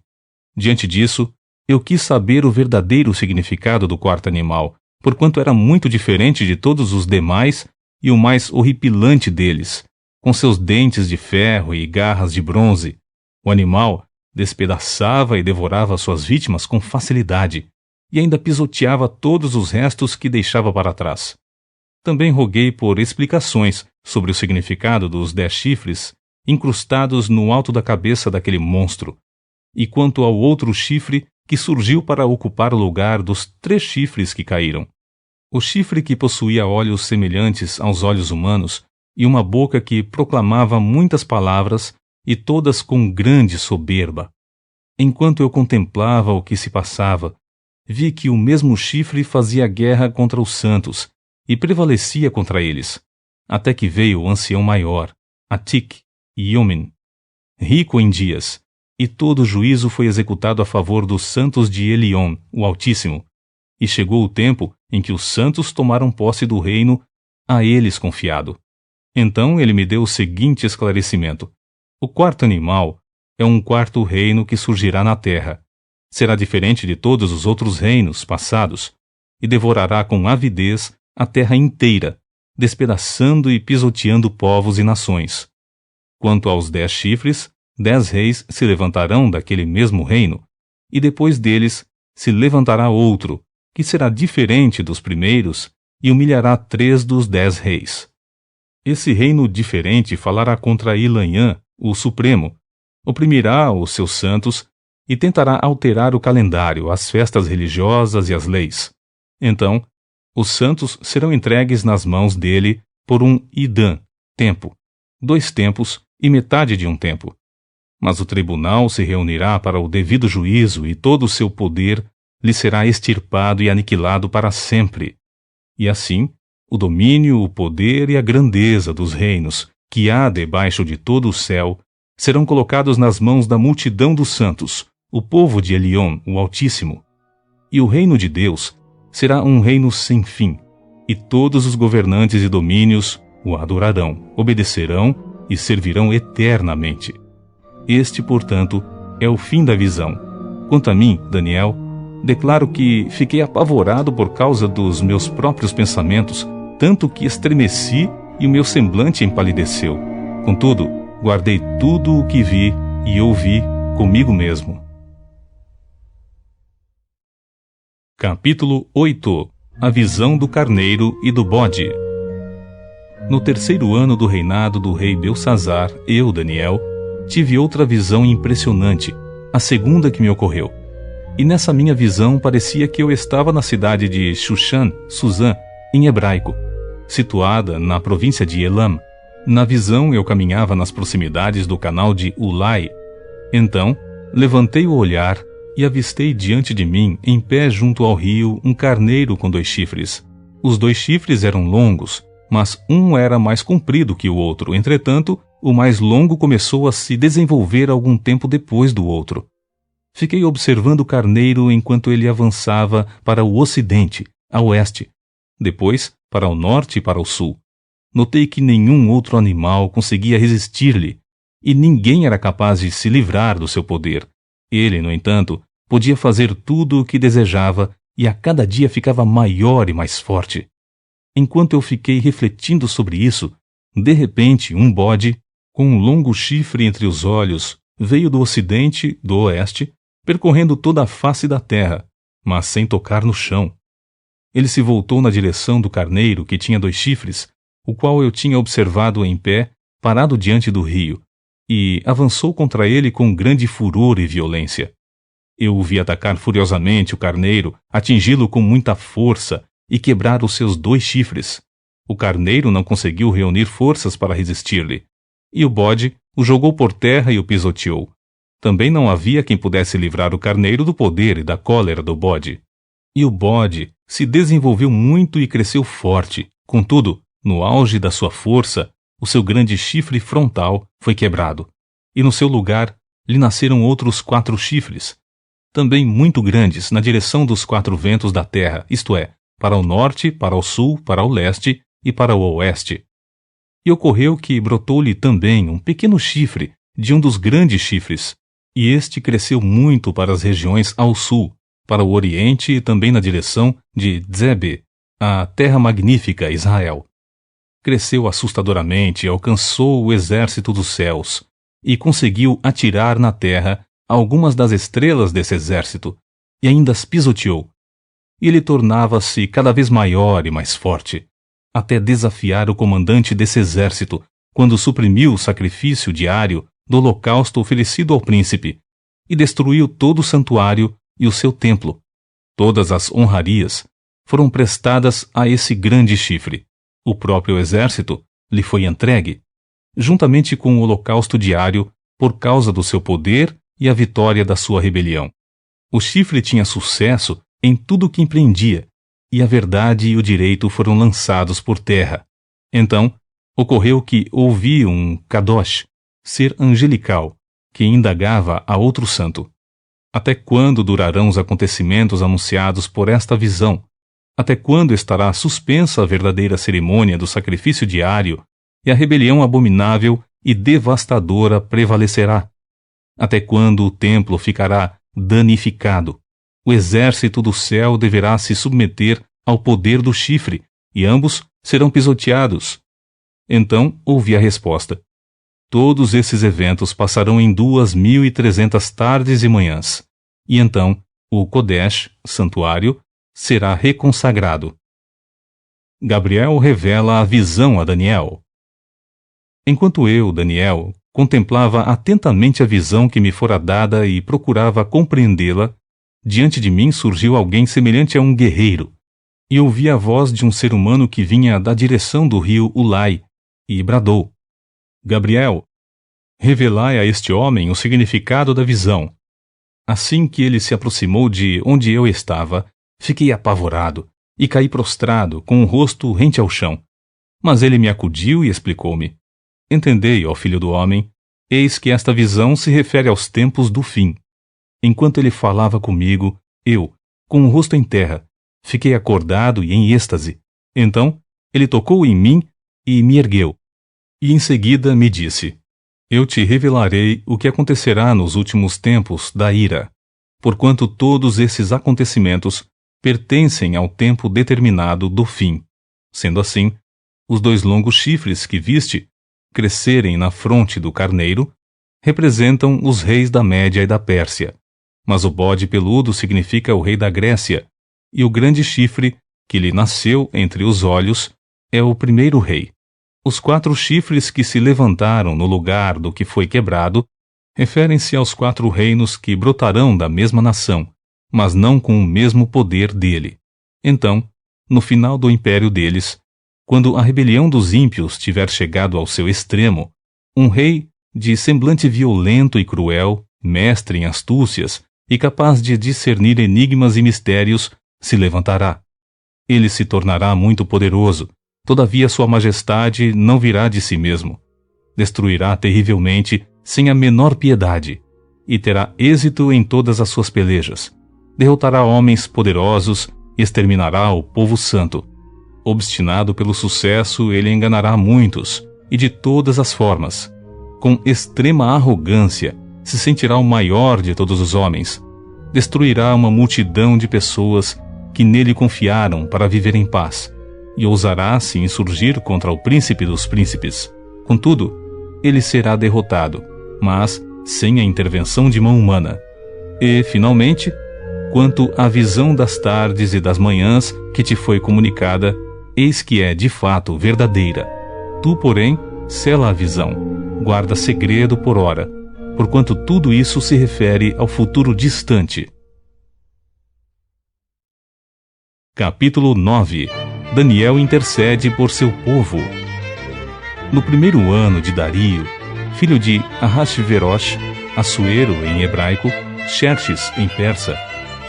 Diante disso, eu quis saber o verdadeiro significado do 4º animal, porquanto era muito diferente de todos os demais e o mais horripilante deles, com seus dentes de ferro e garras de bronze. O animal despedaçava e devorava suas vítimas com facilidade, e ainda pisoteava todos os restos que deixava para trás. Também roguei por explicações sobre o significado dos 10 chifres incrustados no alto da cabeça daquele monstro, e quanto ao outro chifre que surgiu para ocupar o lugar dos 3 chifres que caíram. O chifre que possuía olhos semelhantes aos olhos humanos e uma boca que proclamava muitas palavras e todas com grande soberba. Enquanto eu contemplava o que se passava, vi que o mesmo chifre fazia guerra contra os santos e prevalecia contra eles, até que veio o ancião maior, Atik Yomin, rico em dias, e todo o juízo foi executado a favor dos santos de Elion, o Altíssimo, e chegou o tempo em que os santos tomaram posse do reino a eles confiado. Então ele me deu o seguinte esclarecimento. O 4º animal é um 4º reino que surgirá na terra. Será diferente de todos os outros reinos passados, e devorará com avidez a terra inteira, despedaçando e pisoteando povos e nações. Quanto aos 10 chifres, 10 reis se levantarão daquele mesmo reino, e depois deles se levantará outro, que será diferente dos primeiros, e humilhará 3 dos 10 reis. Esse reino diferente falará contra Ilanhã, o Supremo, oprimirá os seus santos e tentará alterar o calendário, as festas religiosas e as leis. Então, os santos serão entregues nas mãos dele por um idã, tempo, 2 tempos e metade de um tempo. Mas o tribunal se reunirá para o devido juízo e todo o seu poder lhe será extirpado e aniquilado para sempre. E assim, o domínio, o poder e a grandeza dos reinos que há debaixo de todo o céu serão colocados nas mãos da multidão dos santos, o povo de Elion, o Altíssimo. E o reino de Deus será um reino sem fim, e todos os governantes e domínios o adorarão, obedecerão e servirão eternamente. Este, portanto, é o fim da visão. Quanto a mim, Daniel, declaro que fiquei apavorado por causa dos meus próprios pensamentos, tanto que estremeci e o meu semblante empalideceu. Contudo, guardei tudo o que vi e ouvi comigo mesmo. Capítulo 8. A visão do carneiro e do bode. No 3º ano do reinado do rei Belsazzar, eu, Daniel, tive outra visão impressionante, a segunda que me ocorreu. E nessa minha visão parecia que eu estava na cidade de Shushan, Suzã, em hebraico, situada na província de Elam. Na visão eu caminhava nas proximidades do canal de Ulai. Então, levantei o olhar e avistei diante de mim, em pé junto ao rio, um carneiro com 2 chifres. Os 2 chifres eram longos, mas um era mais comprido que o outro. Entretanto, o mais longo começou a se desenvolver algum tempo depois do outro. Fiquei observando o carneiro enquanto ele avançava para o ocidente, a oeste, depois para o norte e para o sul. Notei que nenhum outro animal conseguia resistir-lhe, e ninguém era capaz de se livrar do seu poder. Ele, no entanto, podia fazer tudo o que desejava e a cada dia ficava maior e mais forte. Enquanto eu fiquei refletindo sobre isso, de repente um bode, com um longo chifre entre os olhos, veio do ocidente, do oeste, percorrendo toda a face da terra, mas sem tocar no chão. Ele se voltou na direção do carneiro, que tinha 2 chifres, o qual eu tinha observado em pé, parado diante do rio, e avançou contra ele com grande furor e violência. Eu o vi atacar furiosamente o carneiro, atingi-lo com muita força e quebrar os seus 2 chifres. O carneiro não conseguiu reunir forças para resistir-lhe, e o bode o jogou por terra e o pisoteou. Também não havia quem pudesse livrar o carneiro do poder e da cólera do bode. E o bode se desenvolveu muito e cresceu forte. Contudo, no auge da sua força, o seu grande chifre frontal foi quebrado, e no seu lugar lhe nasceram outros 4 chifres, também muito grandes, na direção dos 4 ventos da terra, isto é, para o norte, para o sul, para o leste e para o oeste. E ocorreu que brotou-lhe também um pequeno chifre de um dos grandes chifres, e este cresceu muito para as regiões ao sul, para o oriente e também na direção de Dzebe, a terra magnífica Israel. Cresceu assustadoramente e alcançou o exército dos céus, e conseguiu atirar na terra algumas das estrelas desse exército, e ainda as pisoteou. E ele tornava-se cada vez maior e mais forte, até desafiar o comandante desse exército, quando suprimiu o sacrifício diário do holocausto oferecido ao príncipe, e destruiu todo o santuário e o seu templo. Todas as honrarias foram prestadas a esse grande chifre. O próprio exército lhe foi entregue, juntamente com o holocausto diário, por causa do seu poder e a vitória da sua rebelião. O chifre tinha sucesso em tudo o que empreendia, e a verdade e o direito foram lançados por terra. Então, ocorreu que ouvi um Kadosh, ser angelical, que indagava a outro santo: até quando durarão os acontecimentos anunciados por esta visão? Até quando estará suspensa a verdadeira cerimônia do sacrifício diário e a rebelião abominável e devastadora prevalecerá? Até quando o templo ficará danificado? O exército do céu deverá se submeter ao poder do chifre, e ambos serão pisoteados. Então ouvi a resposta: todos esses eventos passarão em 2.300 tardes e manhãs, e então o Kodesh, santuário, será reconsagrado. Gabriel revela a visão a Daniel. Enquanto eu, Daniel, contemplava atentamente a visão que me fora dada e procurava compreendê-la, diante de mim surgiu alguém semelhante a um guerreiro, e ouvi a voz de um ser humano que vinha da direção do rio Ulai, e bradou: Gabriel, revelai a este homem o significado da visão. Assim que ele se aproximou de onde eu estava, fiquei apavorado e caí prostrado, com o rosto rente ao chão. Mas ele me acudiu e explicou-me: entendei, ó filho do homem, eis que esta visão se refere aos tempos do fim. Enquanto ele falava comigo, eu, com o rosto em terra, fiquei acordado e em êxtase. Então, ele tocou em mim e me ergueu. E em seguida me disse: eu te revelarei o que acontecerá nos últimos tempos da ira, porquanto todos esses acontecimentos pertencem ao tempo determinado do fim. Sendo assim, os 2 longos chifres que viste crescerem na fronte do carneiro representam os reis da Média e da Pérsia, mas o bode peludo significa o rei da Grécia, e o grande chifre, que lhe nasceu entre os olhos, é o primeiro rei. Os 4 chifres que se levantaram no lugar do que foi quebrado referem-se aos 4 reinos que brotarão da mesma nação, mas não com o mesmo poder dele. Então, no final do império deles, quando a rebelião dos ímpios tiver chegado ao seu extremo, um rei de semblante violento e cruel, mestre em astúcias e capaz de discernir enigmas e mistérios, se levantará. Ele se tornará muito poderoso, todavia sua majestade não virá de si mesmo. Destruirá terrivelmente, sem a menor piedade, e terá êxito em todas as suas pelejas. Derrotará homens poderosos e exterminará o povo santo. Obstinado pelo sucesso, ele enganará muitos, e de todas as formas. Com extrema arrogância, se sentirá o maior de todos os homens. Destruirá uma multidão de pessoas que nele confiaram para viver em paz, e ousará se insurgir contra o príncipe dos príncipes. Contudo, ele será derrotado, mas sem a intervenção de mão humana. E, finalmente, quanto à visão das tardes e das manhãs que te foi comunicada, eis que é de fato verdadeira. Tu, porém, sela a visão, guarda segredo por ora, porquanto tudo isso se refere ao futuro distante. Capítulo 9. Daniel intercede por seu povo. No primeiro ano de Dario, filho de Ahasverosh, Assuero em hebraico, Xerxes em persa,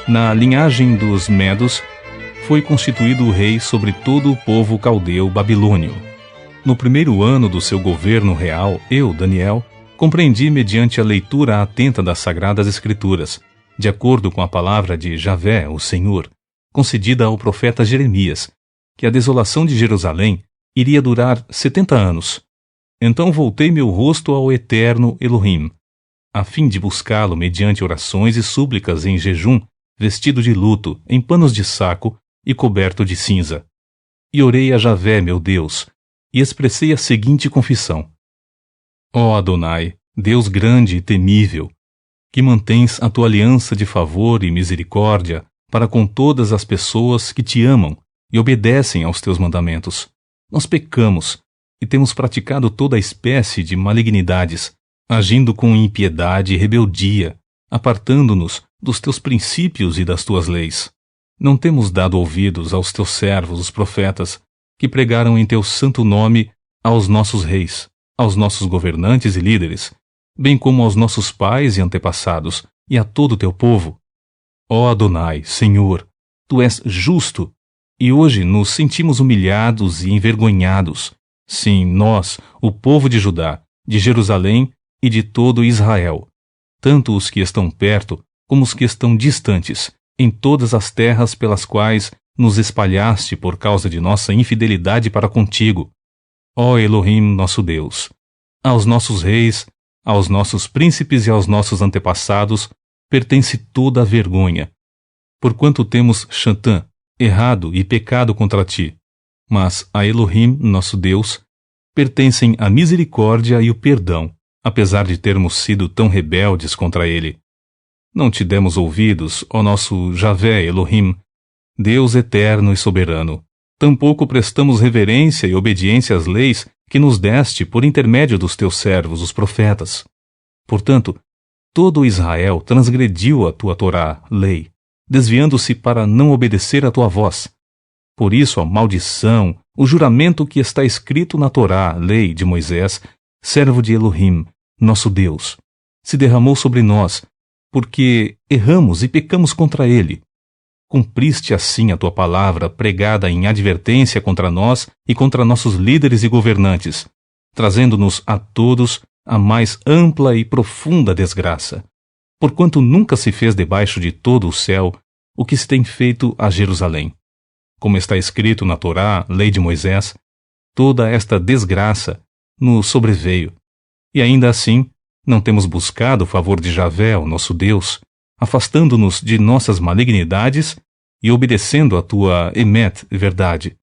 na linhagem dos Medos, foi constituído o rei sobre todo o povo caldeu babilônio. No primeiro ano do seu governo real, eu, Daniel, compreendi mediante a leitura atenta das Sagradas Escrituras, de acordo com a palavra de Javé, o Senhor, concedida ao profeta Jeremias, que a desolação de Jerusalém iria durar 70 anos. Então voltei meu rosto ao eterno Elohim, a fim de buscá-lo mediante orações e súplicas em jejum, vestido de luto, em panos de saco e coberto de cinza. E orei a Javé, meu Deus, e expressei a seguinte confissão: Ó Adonai, Deus grande e temível, que mantens a tua aliança de favor e misericórdia para com todas as pessoas que te amam e obedecem aos teus mandamentos. Nós pecamos e temos praticado toda a espécie de malignidades, agindo com impiedade e rebeldia, apartando-nos dos teus princípios e das tuas leis. Não temos dado ouvidos aos teus servos, os profetas, que pregaram em teu santo nome aos nossos reis, aos nossos governantes e líderes, bem como aos nossos pais e antepassados, e a todo o teu povo. Ó Adonai, Senhor, tu és justo, e hoje nos sentimos humilhados e envergonhados. Sim, nós, o povo de Judá, de Jerusalém e de todo Israel, tanto os que estão perto como os que estão distantes, em todas as terras pelas quais nos espalhaste por causa de nossa infidelidade para contigo. Ó Elohim, nosso Deus, aos nossos reis, aos nossos príncipes e aos nossos antepassados pertence toda a vergonha, porquanto temos Xantã, errado e pecado contra ti. Mas a Elohim, nosso Deus, pertencem a misericórdia e o perdão, apesar de termos sido tão rebeldes contra ele. Não te demos ouvidos, ó nosso Javé Elohim, Deus eterno e soberano. Tampouco prestamos reverência e obediência às leis que nos deste por intermédio dos teus servos, os profetas. Portanto, todo Israel transgrediu a tua Torá, lei, desviando-se para não obedecer à tua voz. Por isso a maldição, o juramento que está escrito na Torá, lei de Moisés, servo de Elohim, nosso Deus, se derramou sobre nós, porque erramos e pecamos contra ele. Cumpriste assim a tua palavra pregada em advertência contra nós e contra nossos líderes e governantes, trazendo-nos a todos a mais ampla e profunda desgraça, porquanto nunca se fez debaixo de todo o céu o que se tem feito a Jerusalém. Como está escrito na Torá, lei de Moisés, toda esta desgraça nos sobreveio, e ainda assim não temos buscado o favor de Javé, o nosso Deus, afastando-nos de nossas malignidades e obedecendo a tua emet, verdade.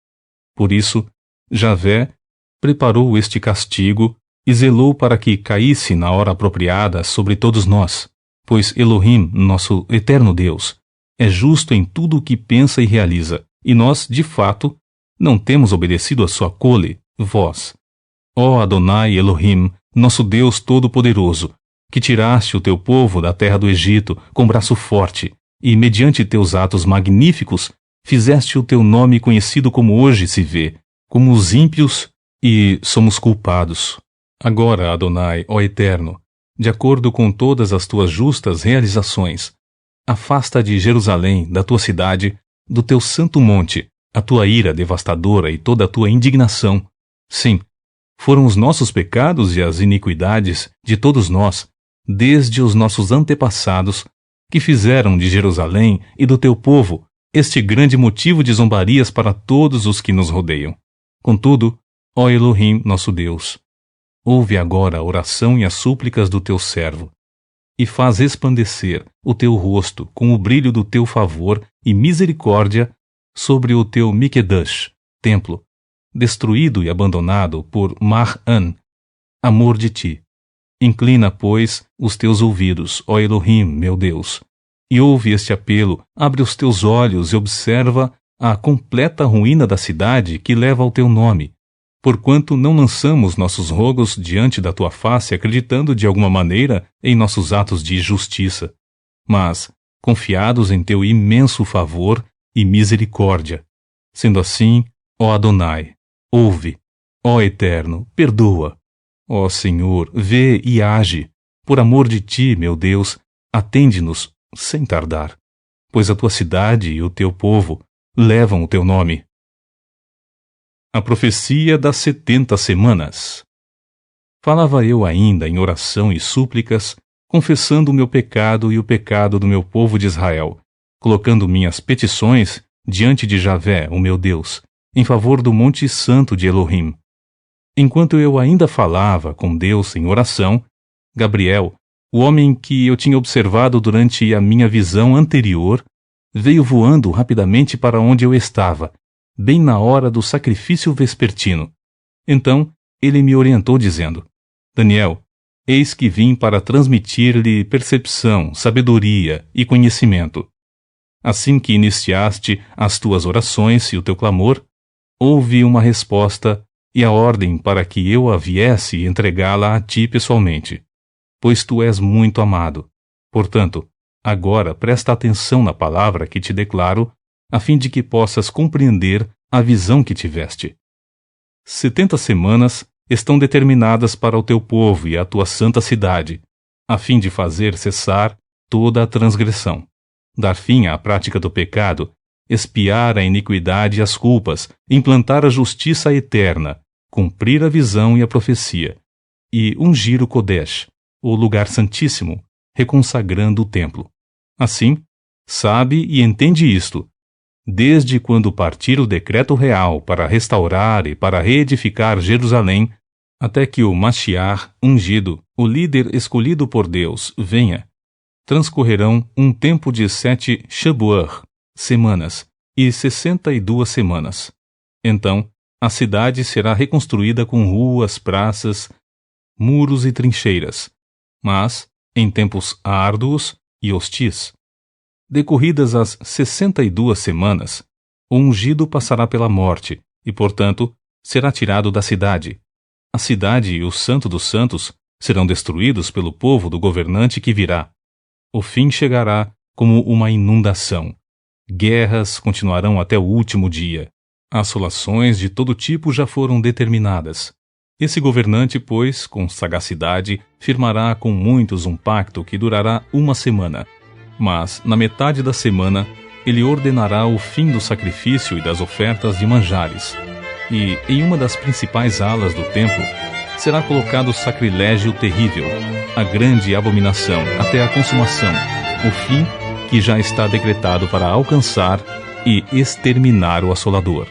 Por isso, Javé preparou este castigo e zelou para que caísse na hora apropriada sobre todos nós, pois Elohim, nosso eterno Deus, é justo em tudo o que pensa e realiza, e nós, de fato, não temos obedecido a sua cole, voz. Ó Adonai Elohim, nosso Deus Todo-Poderoso, que tiraste o teu povo da terra do Egito com braço forte, e, mediante teus atos magníficos, fizeste o teu nome conhecido como hoje se vê, como os ímpios, e somos culpados. Agora, Adonai, ó Eterno, de acordo com todas as tuas justas realizações, afasta de Jerusalém, da tua cidade, do teu santo monte, a tua ira devastadora e toda a tua indignação. Sim, foram os nossos pecados e as iniquidades de todos nós, desde os nossos antepassados, que fizeram de Jerusalém e do teu povo este grande motivo de zombarias para todos os que nos rodeiam. Contudo, ó Elohim, nosso Deus, ouve agora a oração e as súplicas do teu servo, e faz resplandecer o teu rosto com o brilho do teu favor e misericórdia sobre o teu Mikedash, templo, destruído e abandonado por Mar-An, amor de ti. Inclina, pois, os teus ouvidos, ó Elohim, meu Deus, e ouve este apelo, abre os teus olhos e observa a completa ruína da cidade que leva ao teu nome, porquanto não lançamos nossos rogos diante da tua face, acreditando de alguma maneira em nossos atos de justiça, mas confiados em teu imenso favor e misericórdia. Sendo assim, ó Adonai, ouve, ó Eterno, perdoa. Ó Senhor, vê e age. Por amor de ti, meu Deus, atende-nos sem tardar, pois a tua cidade e o teu povo levam o teu nome. A profecia das 70 semanas. Falava eu ainda em oração e súplicas, confessando o meu pecado e o pecado do meu povo de Israel, colocando minhas petições diante de Javé, o meu Deus, em favor do monte santo de Elohim. Enquanto eu ainda falava com Deus em oração, Gabriel, o homem que eu tinha observado durante a minha visão anterior, veio voando rapidamente para onde eu estava, bem na hora do sacrifício vespertino. Então ele me orientou dizendo: Daniel, eis que vim para transmitir-lhe percepção, sabedoria e conhecimento. Assim que iniciaste as tuas orações e o teu clamor, houve uma resposta e a ordem para que eu a viesse entregá-la a ti pessoalmente, pois tu és muito amado. Portanto, agora presta atenção na palavra que te declaro, a fim de que possas compreender a visão que tiveste. 70 semanas estão determinadas para o teu povo e a tua santa cidade, a fim de fazer cessar toda a transgressão, dar fim à prática do pecado, expiar a iniquidade e as culpas, implantar a justiça eterna, cumprir a visão e a profecia, e ungir o Kodesh, o lugar santíssimo, reconsagrando o templo. Assim, sabe e entende isto. Desde quando partir o decreto real para restaurar e para reedificar Jerusalém, até que o Mashiach ungido, o líder escolhido por Deus, venha, transcorrerão um tempo de 7 Shabuar, semanas, e 62 semanas. Então, a cidade será reconstruída com ruas, praças, muros e trincheiras, mas em tempos árduos e hostis. Decorridas as 62 semanas, o ungido passará pela morte e, portanto, será tirado da cidade. A cidade e o Santo dos Santos serão destruídos pelo povo do governante que virá. O fim chegará como uma inundação. Guerras continuarão até o último dia. Assolações de todo tipo já foram determinadas. Esse governante, pois, com sagacidade, firmará com muitos um pacto que durará 1 semana. Mas, na metade da semana, ele ordenará o fim do sacrifício e das ofertas de manjares. E, em uma das principais alas do templo, será colocado o sacrilégio terrível, a grande abominação, até a consumação, o fim que já está decretado para alcançar e exterminar o assolador.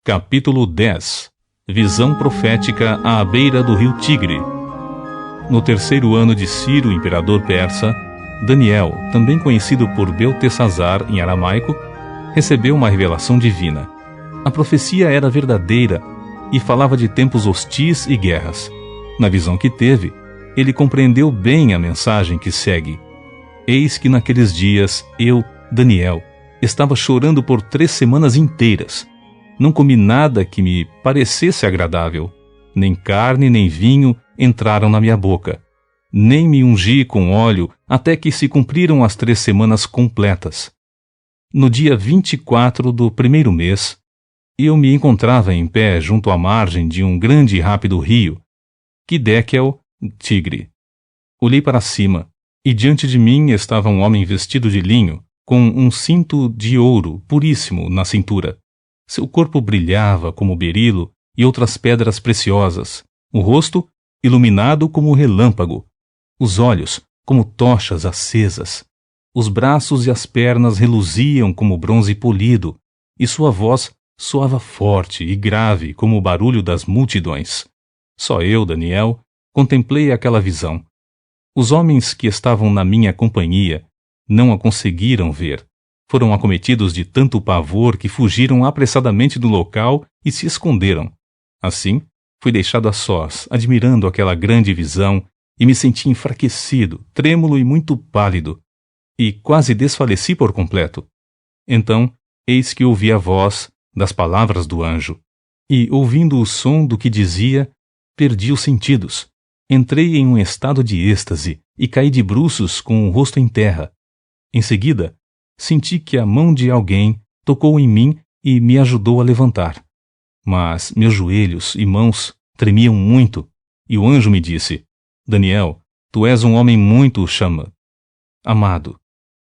Capítulo 10. Visão profética à beira do rio Tigre. No 3º ano de Ciro, imperador persa, Daniel, também conhecido por Beltesazar em aramaico, recebeu uma revelação divina. A profecia era verdadeira e falava de tempos hostis e guerras. Na visão que teve, ele compreendeu bem a mensagem que segue. Eis que naqueles dias eu, Daniel, estava chorando por 3 semanas inteiras. Não comi nada que me parecesse agradável. Nem carne nem vinho entraram na minha boca. Nem me ungi com óleo até que se cumpriram as 3 semanas completas. No dia 24 do 1º mês, eu me encontrava em pé junto à margem de um grande e rápido rio, Kidekel, Tigre. Olhei para cima, e diante de mim estava um homem vestido de linho, com um cinto de ouro puríssimo na cintura. Seu corpo brilhava como berilo e outras pedras preciosas, o rosto iluminado como relâmpago, os olhos como tochas acesas, os braços e as pernas reluziam como bronze polido, e sua voz soava forte e grave como o barulho das multidões. Só eu, Daniel, contemplei aquela visão. Os homens que estavam na minha companhia não a conseguiram ver. Foram acometidos de tanto pavor que fugiram apressadamente do local e se esconderam. Assim, fui deixado a sós, admirando aquela grande visão, e me senti enfraquecido, trêmulo e muito pálido, e quase desfaleci por completo. Então, eis que ouvi a voz das palavras do anjo, e, ouvindo o som do que dizia, perdi os sentidos. Entrei em um estado de êxtase e caí de bruços com o rosto em terra. Em seguida, senti que a mão de alguém tocou em mim e me ajudou a levantar. Mas meus joelhos e mãos tremiam muito, e o anjo me disse: Daniel, tu és um homem muito xamã. Amado,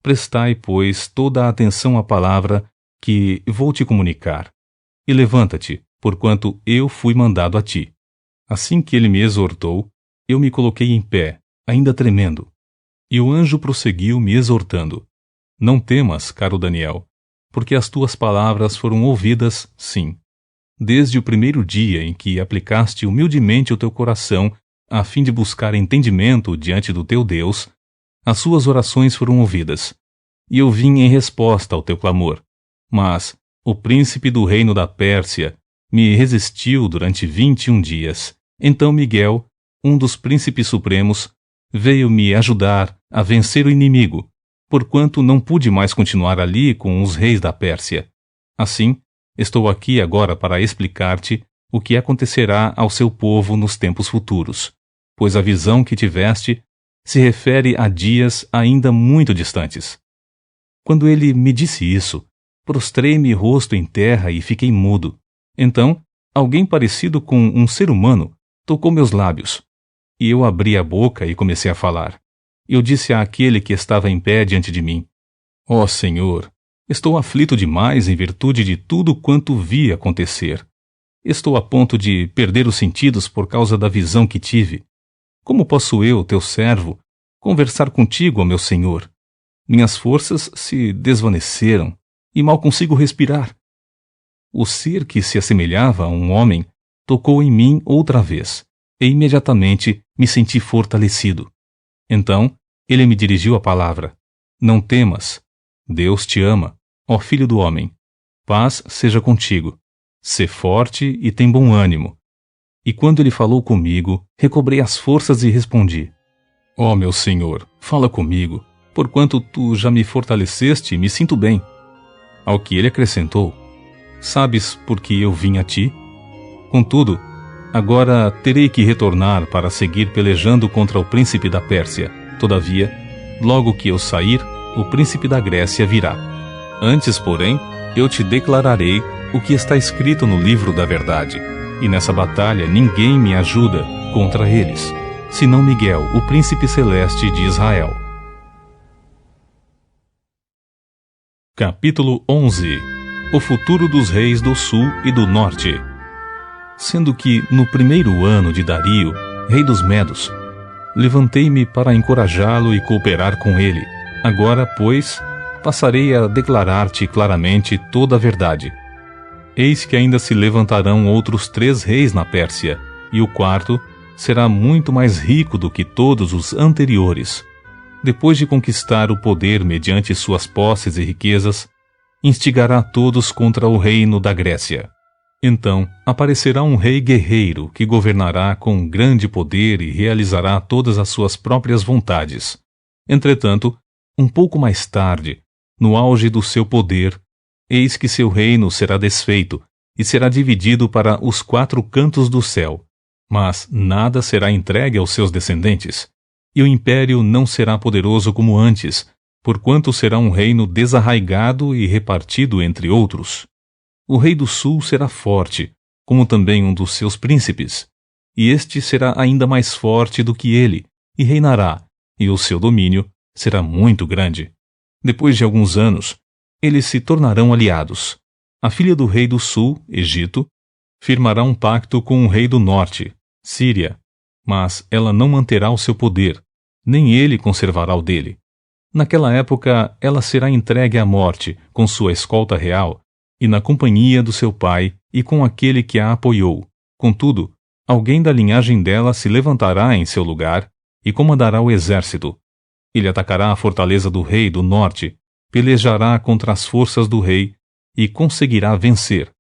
prestai, pois, toda a atenção à palavra que vou te comunicar, e levanta-te, porquanto eu fui mandado a ti. Assim que ele me exortou, eu me coloquei em pé, ainda tremendo. E o anjo prosseguiu me exortando: Não temas, caro Daniel, porque as tuas palavras foram ouvidas, sim. Desde o primeiro dia em que aplicaste humildemente o teu coração a fim de buscar entendimento diante do teu Deus, as suas orações foram ouvidas, e eu vim em resposta ao teu clamor. Mas o príncipe do reino da Pérsia me resistiu durante 21 dias. Então Miguel, um dos príncipes supremos, veio me ajudar a vencer o inimigo, porquanto não pude mais continuar ali com os reis da Pérsia. Assim, estou aqui agora para explicar-te o que acontecerá ao seu povo nos tempos futuros, pois a visão que tiveste se refere a dias ainda muito distantes. Quando ele me disse isso, prostrei-me rosto em terra e fiquei mudo. Então, alguém parecido com um ser humano tocou meus lábios, e eu abri a boca e comecei a falar. Eu disse àquele que estava em pé diante de mim: Ó Senhor, estou aflito demais em virtude de tudo quanto vi acontecer. Estou a ponto de perder os sentidos por causa da visão que tive. Como posso eu, teu servo, conversar contigo, ó meu Senhor? Minhas forças se desvaneceram e mal consigo respirar. O ser que se assemelhava a um homem tocou em mim outra vez, e imediatamente me senti fortalecido. Então, ele me dirigiu a palavra: Não temas. Deus te ama, ó filho do homem. Paz seja contigo. Sê forte e tem bom ânimo. E quando ele falou comigo, recobrei as forças e respondi: Ó meu Senhor, fala comigo, porquanto tu já me fortaleceste e me sinto bem. Ao que ele acrescentou: Sabes por que eu vim a ti? Contudo, agora terei que retornar para seguir pelejando contra o príncipe da Pérsia. Todavia, logo que eu sair, o príncipe da Grécia virá. Antes, porém, eu te declararei o que está escrito no livro da verdade. E nessa batalha ninguém me ajuda contra eles, senão Miguel, o príncipe celeste de Israel. Capítulo 11. O futuro dos reis do sul e do norte. Sendo que, no primeiro ano de Dario, rei dos Medos, levantei-me para encorajá-lo e cooperar com ele. Agora, pois, passarei a declarar-te claramente toda a verdade. Eis que ainda se levantarão outros 3 reis na Pérsia, e o quarto será muito mais rico do que todos os anteriores. Depois de conquistar o poder mediante suas posses e riquezas, instigará todos contra o reino da Grécia. Então aparecerá um rei guerreiro que governará com grande poder e realizará todas as suas próprias vontades. Entretanto, um pouco mais tarde, no auge do seu poder, eis que seu reino será desfeito e será dividido para os 4 cantos do céu, mas nada será entregue aos seus descendentes, e o império não será poderoso como antes, porquanto será um reino desarraigado e repartido entre outros. O rei do sul será forte, como também um dos seus príncipes, e este será ainda mais forte do que ele, e reinará, e o seu domínio será muito grande. Depois de alguns anos, eles se tornarão aliados. A filha do rei do sul, Egito, firmará um pacto com o rei do norte, Síria, mas ela não manterá o seu poder, nem ele conservará o dele. Naquela época, ela será entregue à morte, com sua escolta real, e na companhia do seu pai e com aquele que a apoiou. Contudo, alguém da linhagem dela se levantará em seu lugar e comandará o exército. Ele atacará a fortaleza do rei do norte, pelejará contra as forças do rei e conseguirá vencer.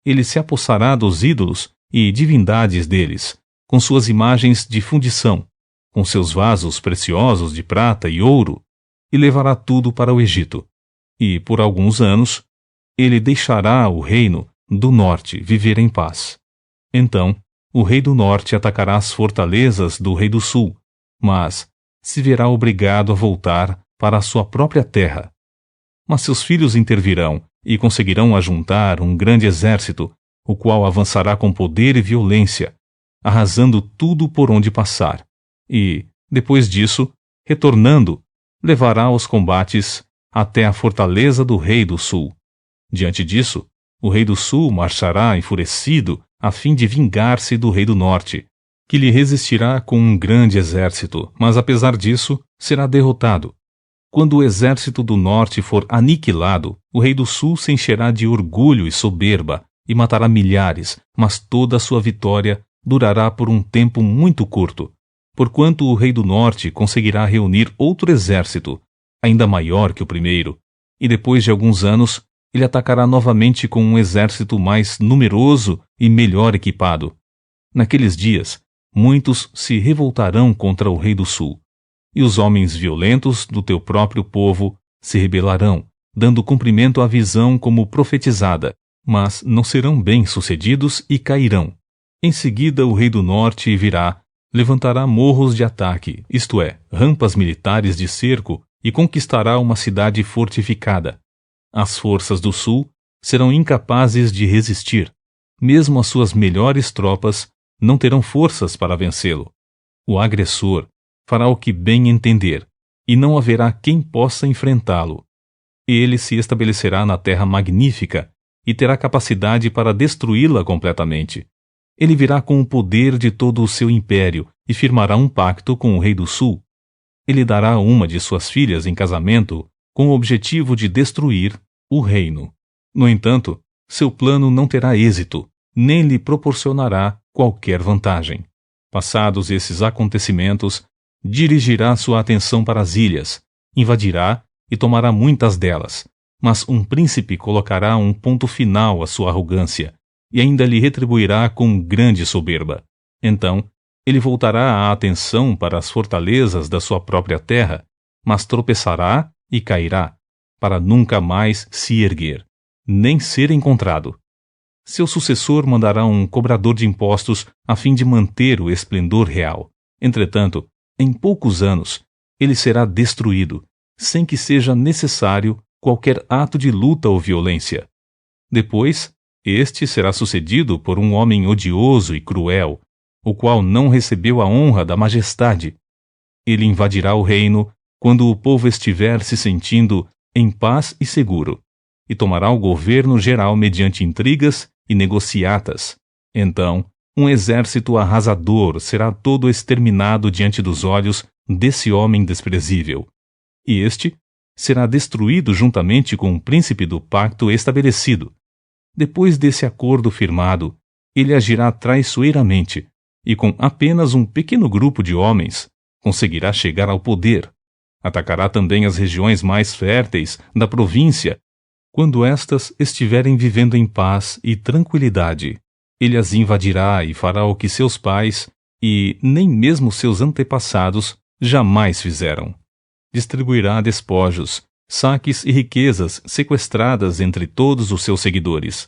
Ele se apossará dos ídolos e divindades deles, com suas imagens de fundição, com seus vasos preciosos de prata e ouro, e levará tudo para o Egito. E, por alguns anos, ele deixará o reino do norte viver em paz. Então, o rei do norte atacará as fortalezas do rei do sul, mas se verá obrigado a voltar para a sua própria terra. Mas seus filhos intervirão e conseguirão ajuntar um grande exército, o qual avançará com poder e violência, arrasando tudo por onde passar. E, depois disso, retornando, levará os combates até a fortaleza do rei do sul. Diante disso, o rei do sul marchará enfurecido a fim de vingar-se do rei do norte, que lhe resistirá com um grande exército, mas apesar disso, será derrotado. Quando o exército do norte for aniquilado, o rei do sul se encherá de orgulho e soberba e matará milhares, mas toda a sua vitória durará por um tempo muito curto, porquanto o rei do norte conseguirá reunir outro exército, ainda maior que o primeiro, e depois de alguns anos, ele atacará novamente com um exército mais numeroso e melhor equipado. Naqueles dias, muitos se revoltarão contra o rei do sul, e os homens violentos do teu próprio povo se rebelarão, dando cumprimento à visão como profetizada, mas não serão bem-sucedidos e cairão. Em seguida o rei do norte virá, levantará morros de ataque, isto é, rampas militares de cerco, e conquistará uma cidade fortificada. As forças do sul serão incapazes de resistir. Mesmo as suas melhores tropas não terão forças para vencê-lo. O agressor fará o que bem entender, e não haverá quem possa enfrentá-lo. Ele se estabelecerá na terra magnífica e terá capacidade para destruí-la completamente. Ele virá com o poder de todo o seu império e firmará um pacto com o rei do sul. Ele dará uma de suas filhas em casamento com o objetivo de destruir o reino. No entanto, seu plano não terá êxito, nem lhe proporcionará qualquer vantagem. Passados esses acontecimentos, dirigirá sua atenção para as ilhas, invadirá e tomará muitas delas, mas um príncipe colocará um ponto final à sua arrogância e ainda lhe retribuirá com grande soberba. Então, ele voltará a atenção para as fortalezas da sua própria terra, mas tropeçará e cairá, para nunca mais se erguer, nem ser encontrado. Seu sucessor mandará um cobrador de impostos a fim de manter o esplendor real. Entretanto, em poucos anos, ele será destruído, sem que seja necessário qualquer ato de luta ou violência. Depois, este será sucedido por um homem odioso e cruel, o qual não recebeu a honra da majestade. Ele invadirá o reino quando o povo estiver se sentindo em paz e seguro, e tomará o governo geral mediante intrigas e negociatas. Então, um exército arrasador será todo exterminado diante dos olhos desse homem desprezível. E este será destruído juntamente com o príncipe do pacto estabelecido. Depois desse acordo firmado, ele agirá traiçoeiramente, e com apenas um pequeno grupo de homens, conseguirá chegar ao poder. Atacará também as regiões mais férteis da província, quando estas estiverem vivendo em paz e tranquilidade. Ele as invadirá e fará o que seus pais, e nem mesmo seus antepassados, jamais fizeram. Distribuirá despojos, saques e riquezas sequestradas entre todos os seus seguidores.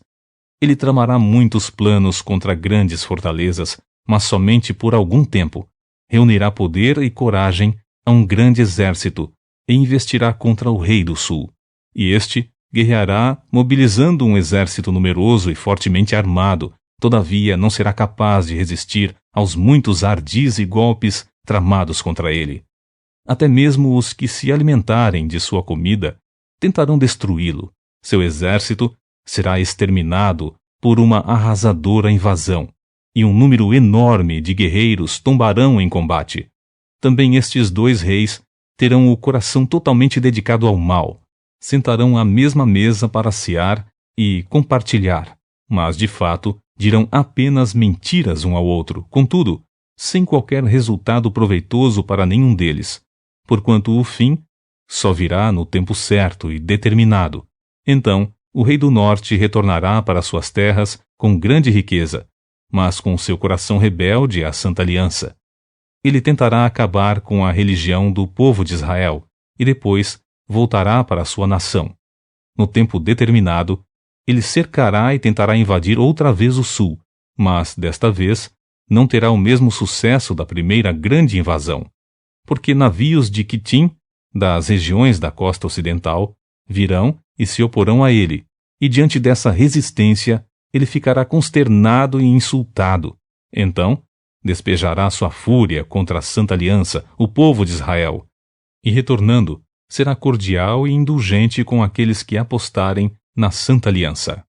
Ele tramará muitos planos contra grandes fortalezas, mas somente por algum tempo. Reunirá poder e coragem a um grande exército e investirá contra o rei do sul. E este guerreará mobilizando um exército numeroso e fortemente armado, todavia não será capaz de resistir aos muitos ardis e golpes tramados contra ele. Até mesmo os que se alimentarem de sua comida tentarão destruí-lo. Seu exército será exterminado por uma arrasadora invasão, e um número enorme de guerreiros tombarão em combate. Também estes dois reis terão o coração totalmente dedicado ao mal. Sentarão à mesma mesa para cear e compartilhar, mas de fato dirão apenas mentiras um ao outro, contudo, sem qualquer resultado proveitoso para nenhum deles, porquanto o fim só virá no tempo certo e determinado. Então, o rei do norte retornará para suas terras com grande riqueza, mas com seu coração rebelde à Santa Aliança. Ele tentará acabar com a religião do povo de Israel e depois voltará para a sua nação. No tempo determinado, ele cercará e tentará invadir outra vez o sul, mas, desta vez, não terá o mesmo sucesso da primeira grande invasão, porque navios de Quitim, das regiões da costa ocidental, virão e se oporão a ele, e diante dessa resistência, ele ficará consternado e insultado. Então, despejará sua fúria contra a Santa Aliança, o povo de Israel, e retornando, será cordial e indulgente com aqueles que apostarem na Santa Aliança.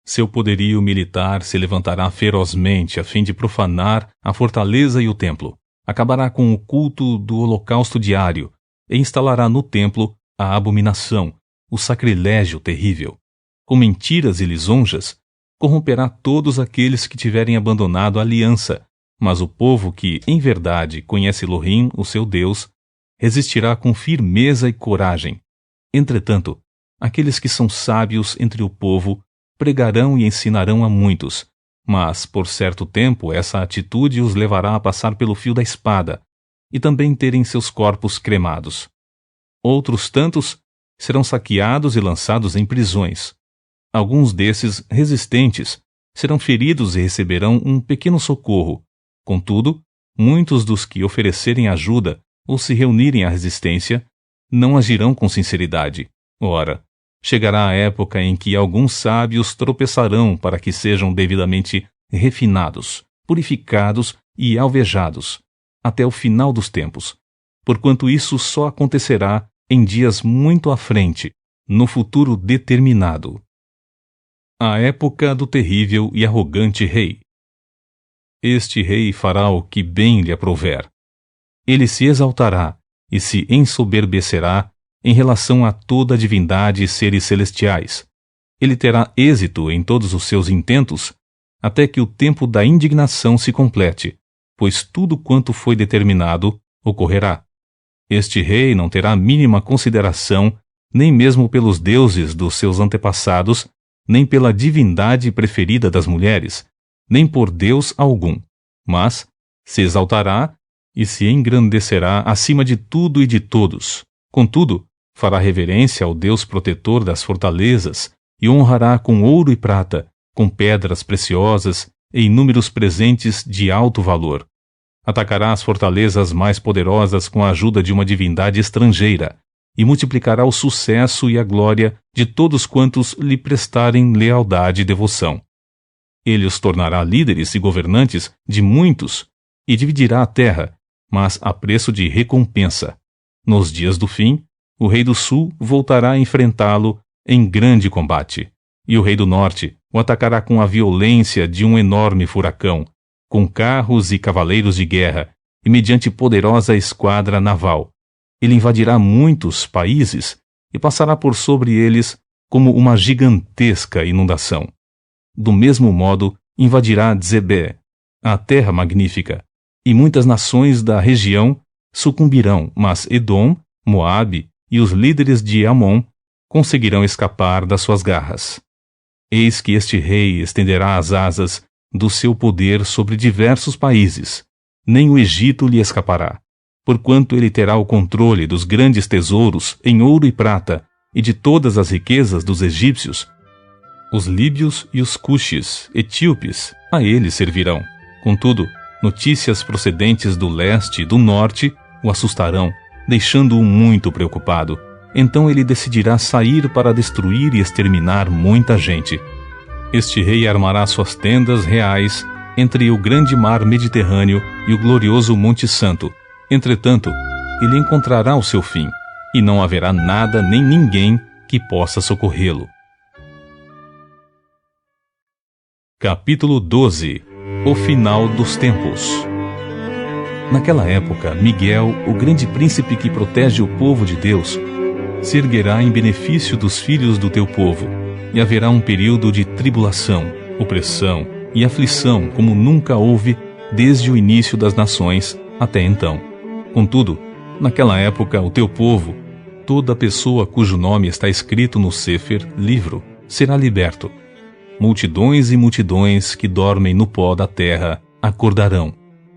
Seu poderio militar se levantará ferozmente a fim de profanar a fortaleza e o templo. Acabará com o culto do holocausto diário e instalará no templo a abominação, o sacrilégio terrível. Com mentiras e lisonjas, corromperá todos aqueles que tiverem abandonado a aliança, mas o povo que, em verdade, conhece Elohim, o seu Deus, resistirá com firmeza e coragem. Entretanto, aqueles que são sábios entre o povo pregarão e ensinarão a muitos, mas por certo tempo essa atitude os levará a passar pelo fio da espada e também terem seus corpos cremados. Outros tantos serão saqueados e lançados em prisões. Alguns desses resistentes serão feridos e receberão um pequeno socorro. Contudo, muitos dos que oferecerem ajuda ou se reunirem à resistência não agirão com sinceridade. Ora, chegará a época em que alguns sábios tropeçarão para que sejam devidamente refinados, purificados e alvejados, até o final dos tempos, porquanto isso só acontecerá em dias muito à frente, no futuro determinado. A época do terrível e arrogante rei. Este rei fará o que bem lhe aprouver. Ele se exaltará e se ensoberbecerá em relação a toda a divindade e seres celestiais. Ele terá êxito em todos os seus intentos, até que o tempo da indignação se complete, pois tudo quanto foi determinado ocorrerá. Este rei não terá mínima consideração, nem mesmo pelos deuses dos seus antepassados, nem pela divindade preferida das mulheres, nem por Deus algum, mas se exaltará e se engrandecerá acima de tudo e de todos. Contudo, fará reverência ao Deus protetor das fortalezas e honrará com ouro e prata, com pedras preciosas e inúmeros presentes de alto valor. Atacará as fortalezas mais poderosas com a ajuda de uma divindade estrangeira e multiplicará o sucesso e a glória de todos quantos lhe prestarem lealdade e devoção. Ele os tornará líderes e governantes de muitos e dividirá a terra, mas a preço de recompensa. Nos dias do fim, o rei do sul voltará a enfrentá-lo em grande combate, e o rei do norte o atacará com a violência de um enorme furacão, com carros e cavaleiros de guerra, e mediante poderosa esquadra naval. Ele invadirá muitos países e passará por sobre eles como uma gigantesca inundação. Do mesmo modo, invadirá Dzebé, a terra magnífica, e muitas nações da região sucumbirão, mas Edom, Moabe e os líderes de Amon conseguirão escapar das suas garras. Eis que este rei estenderá as asas do seu poder sobre diversos países. Nem o Egito lhe escapará, porquanto ele terá o controle dos grandes tesouros em ouro e prata e de todas as riquezas dos egípcios. Os líbios e os cuxes, etíopes, a ele servirão. Contudo, notícias procedentes do leste e do norte o assustarão, deixando-o muito preocupado. Então ele decidirá sair para destruir e exterminar muita gente. Este rei armará suas tendas reais entre o grande mar Mediterrâneo e o glorioso Monte Santo. Entretanto, ele encontrará o seu fim, e não haverá nada nem ninguém que possa socorrê-lo. Capítulo 12. O final dos tempos. Naquela época, Miguel, o grande príncipe que protege o povo de Deus, se erguerá em benefício dos filhos do teu povo, e haverá um período de tribulação, opressão e aflição como nunca houve desde o início das nações até então. Contudo, naquela época o teu povo, toda pessoa cujo nome está escrito no Sefer, livro, será liberto. multidões e multidões que dormem no pó da terra acordarão,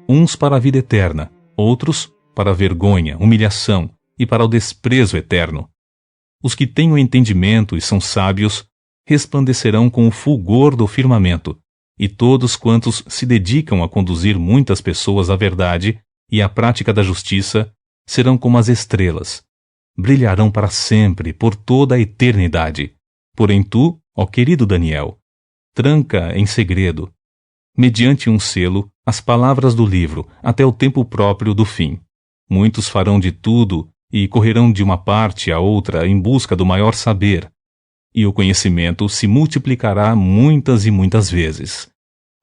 uns para a vida eterna, outros para a vergonha, humilhação e para o desprezo eterno. Os que têm o entendimento e são sábios resplandecerão com o fulgor do firmamento, e todos quantos se dedicam a conduzir muitas pessoas à verdade e à prática da justiça serão como as estrelas. Brilharão para sempre, por toda a eternidade. Porém tu, ó querido Daniel, tranca em segredo, mediante um selo, as palavras do livro, até o tempo próprio do fim. Muitos farão de tudo e correrão de uma parte a outra em busca do maior saber, e o conhecimento se multiplicará muitas e muitas vezes.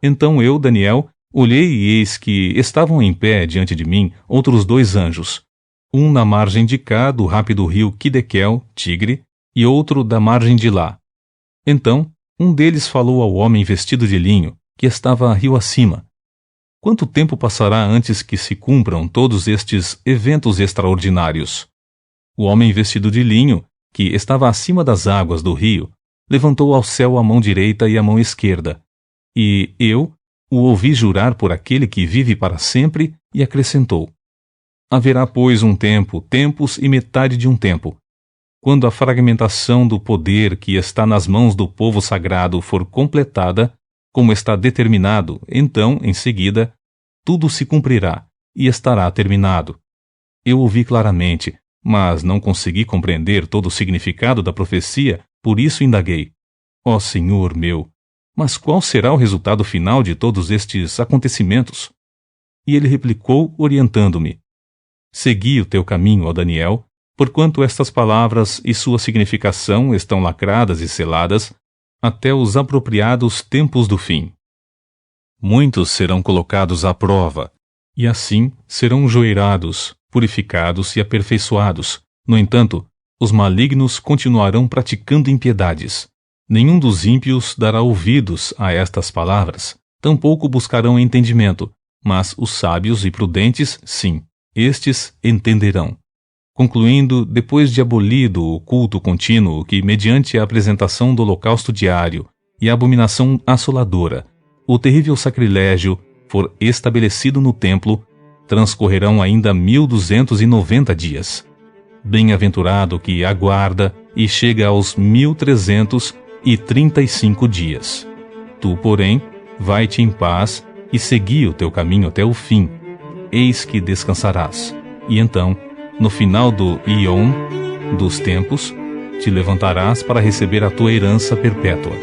Então eu, Daniel, olhei e eis que estavam em pé diante de mim outros 2 anjos, um na margem de cá do rápido rio Quidequel, Tigre, e outro da margem de lá. Então, um deles falou ao homem vestido de linho, que estava rio acima: quanto tempo passará antes que se cumpram todos estes eventos extraordinários? O homem vestido de linho, que estava acima das águas do rio, levantou ao céu a mão direita e a mão esquerda, e eu o ouvi jurar por aquele que vive para sempre, e acrescentou: haverá, pois, um tempo, tempos e metade de um tempo, quando a fragmentação do poder que está nas mãos do povo sagrado for completada, como está determinado, então, em seguida, tudo se cumprirá e estará terminado. Eu ouvi claramente, mas não consegui compreender todo o significado da profecia, por isso indaguei: ó Senhor meu, mas qual será o resultado final de todos estes acontecimentos? E ele replicou, orientando-me: segui o teu caminho, ó Daniel, porquanto estas palavras e sua significação estão lacradas e seladas até os apropriados tempos do fim. Muitos serão colocados à prova, e assim serão joeirados, purificados e aperfeiçoados. No entanto, os malignos continuarão praticando impiedades. Nenhum dos ímpios dará ouvidos a estas palavras, tampouco buscarão entendimento, mas os sábios e prudentes, sim, estes entenderão. Concluindo, depois de abolido o culto contínuo que, mediante a apresentação do holocausto diário e a abominação assoladora, o terrível sacrilégio for estabelecido no templo, transcorrerão ainda 1290 dias. Bem-aventurado que aguarda e chega aos 1335 dias. Tu, porém, vai-te em paz e segui o teu caminho até o fim. Eis que descansarás. E então, no final do Ion dos tempos, te levantarás para receber a tua herança perpétua.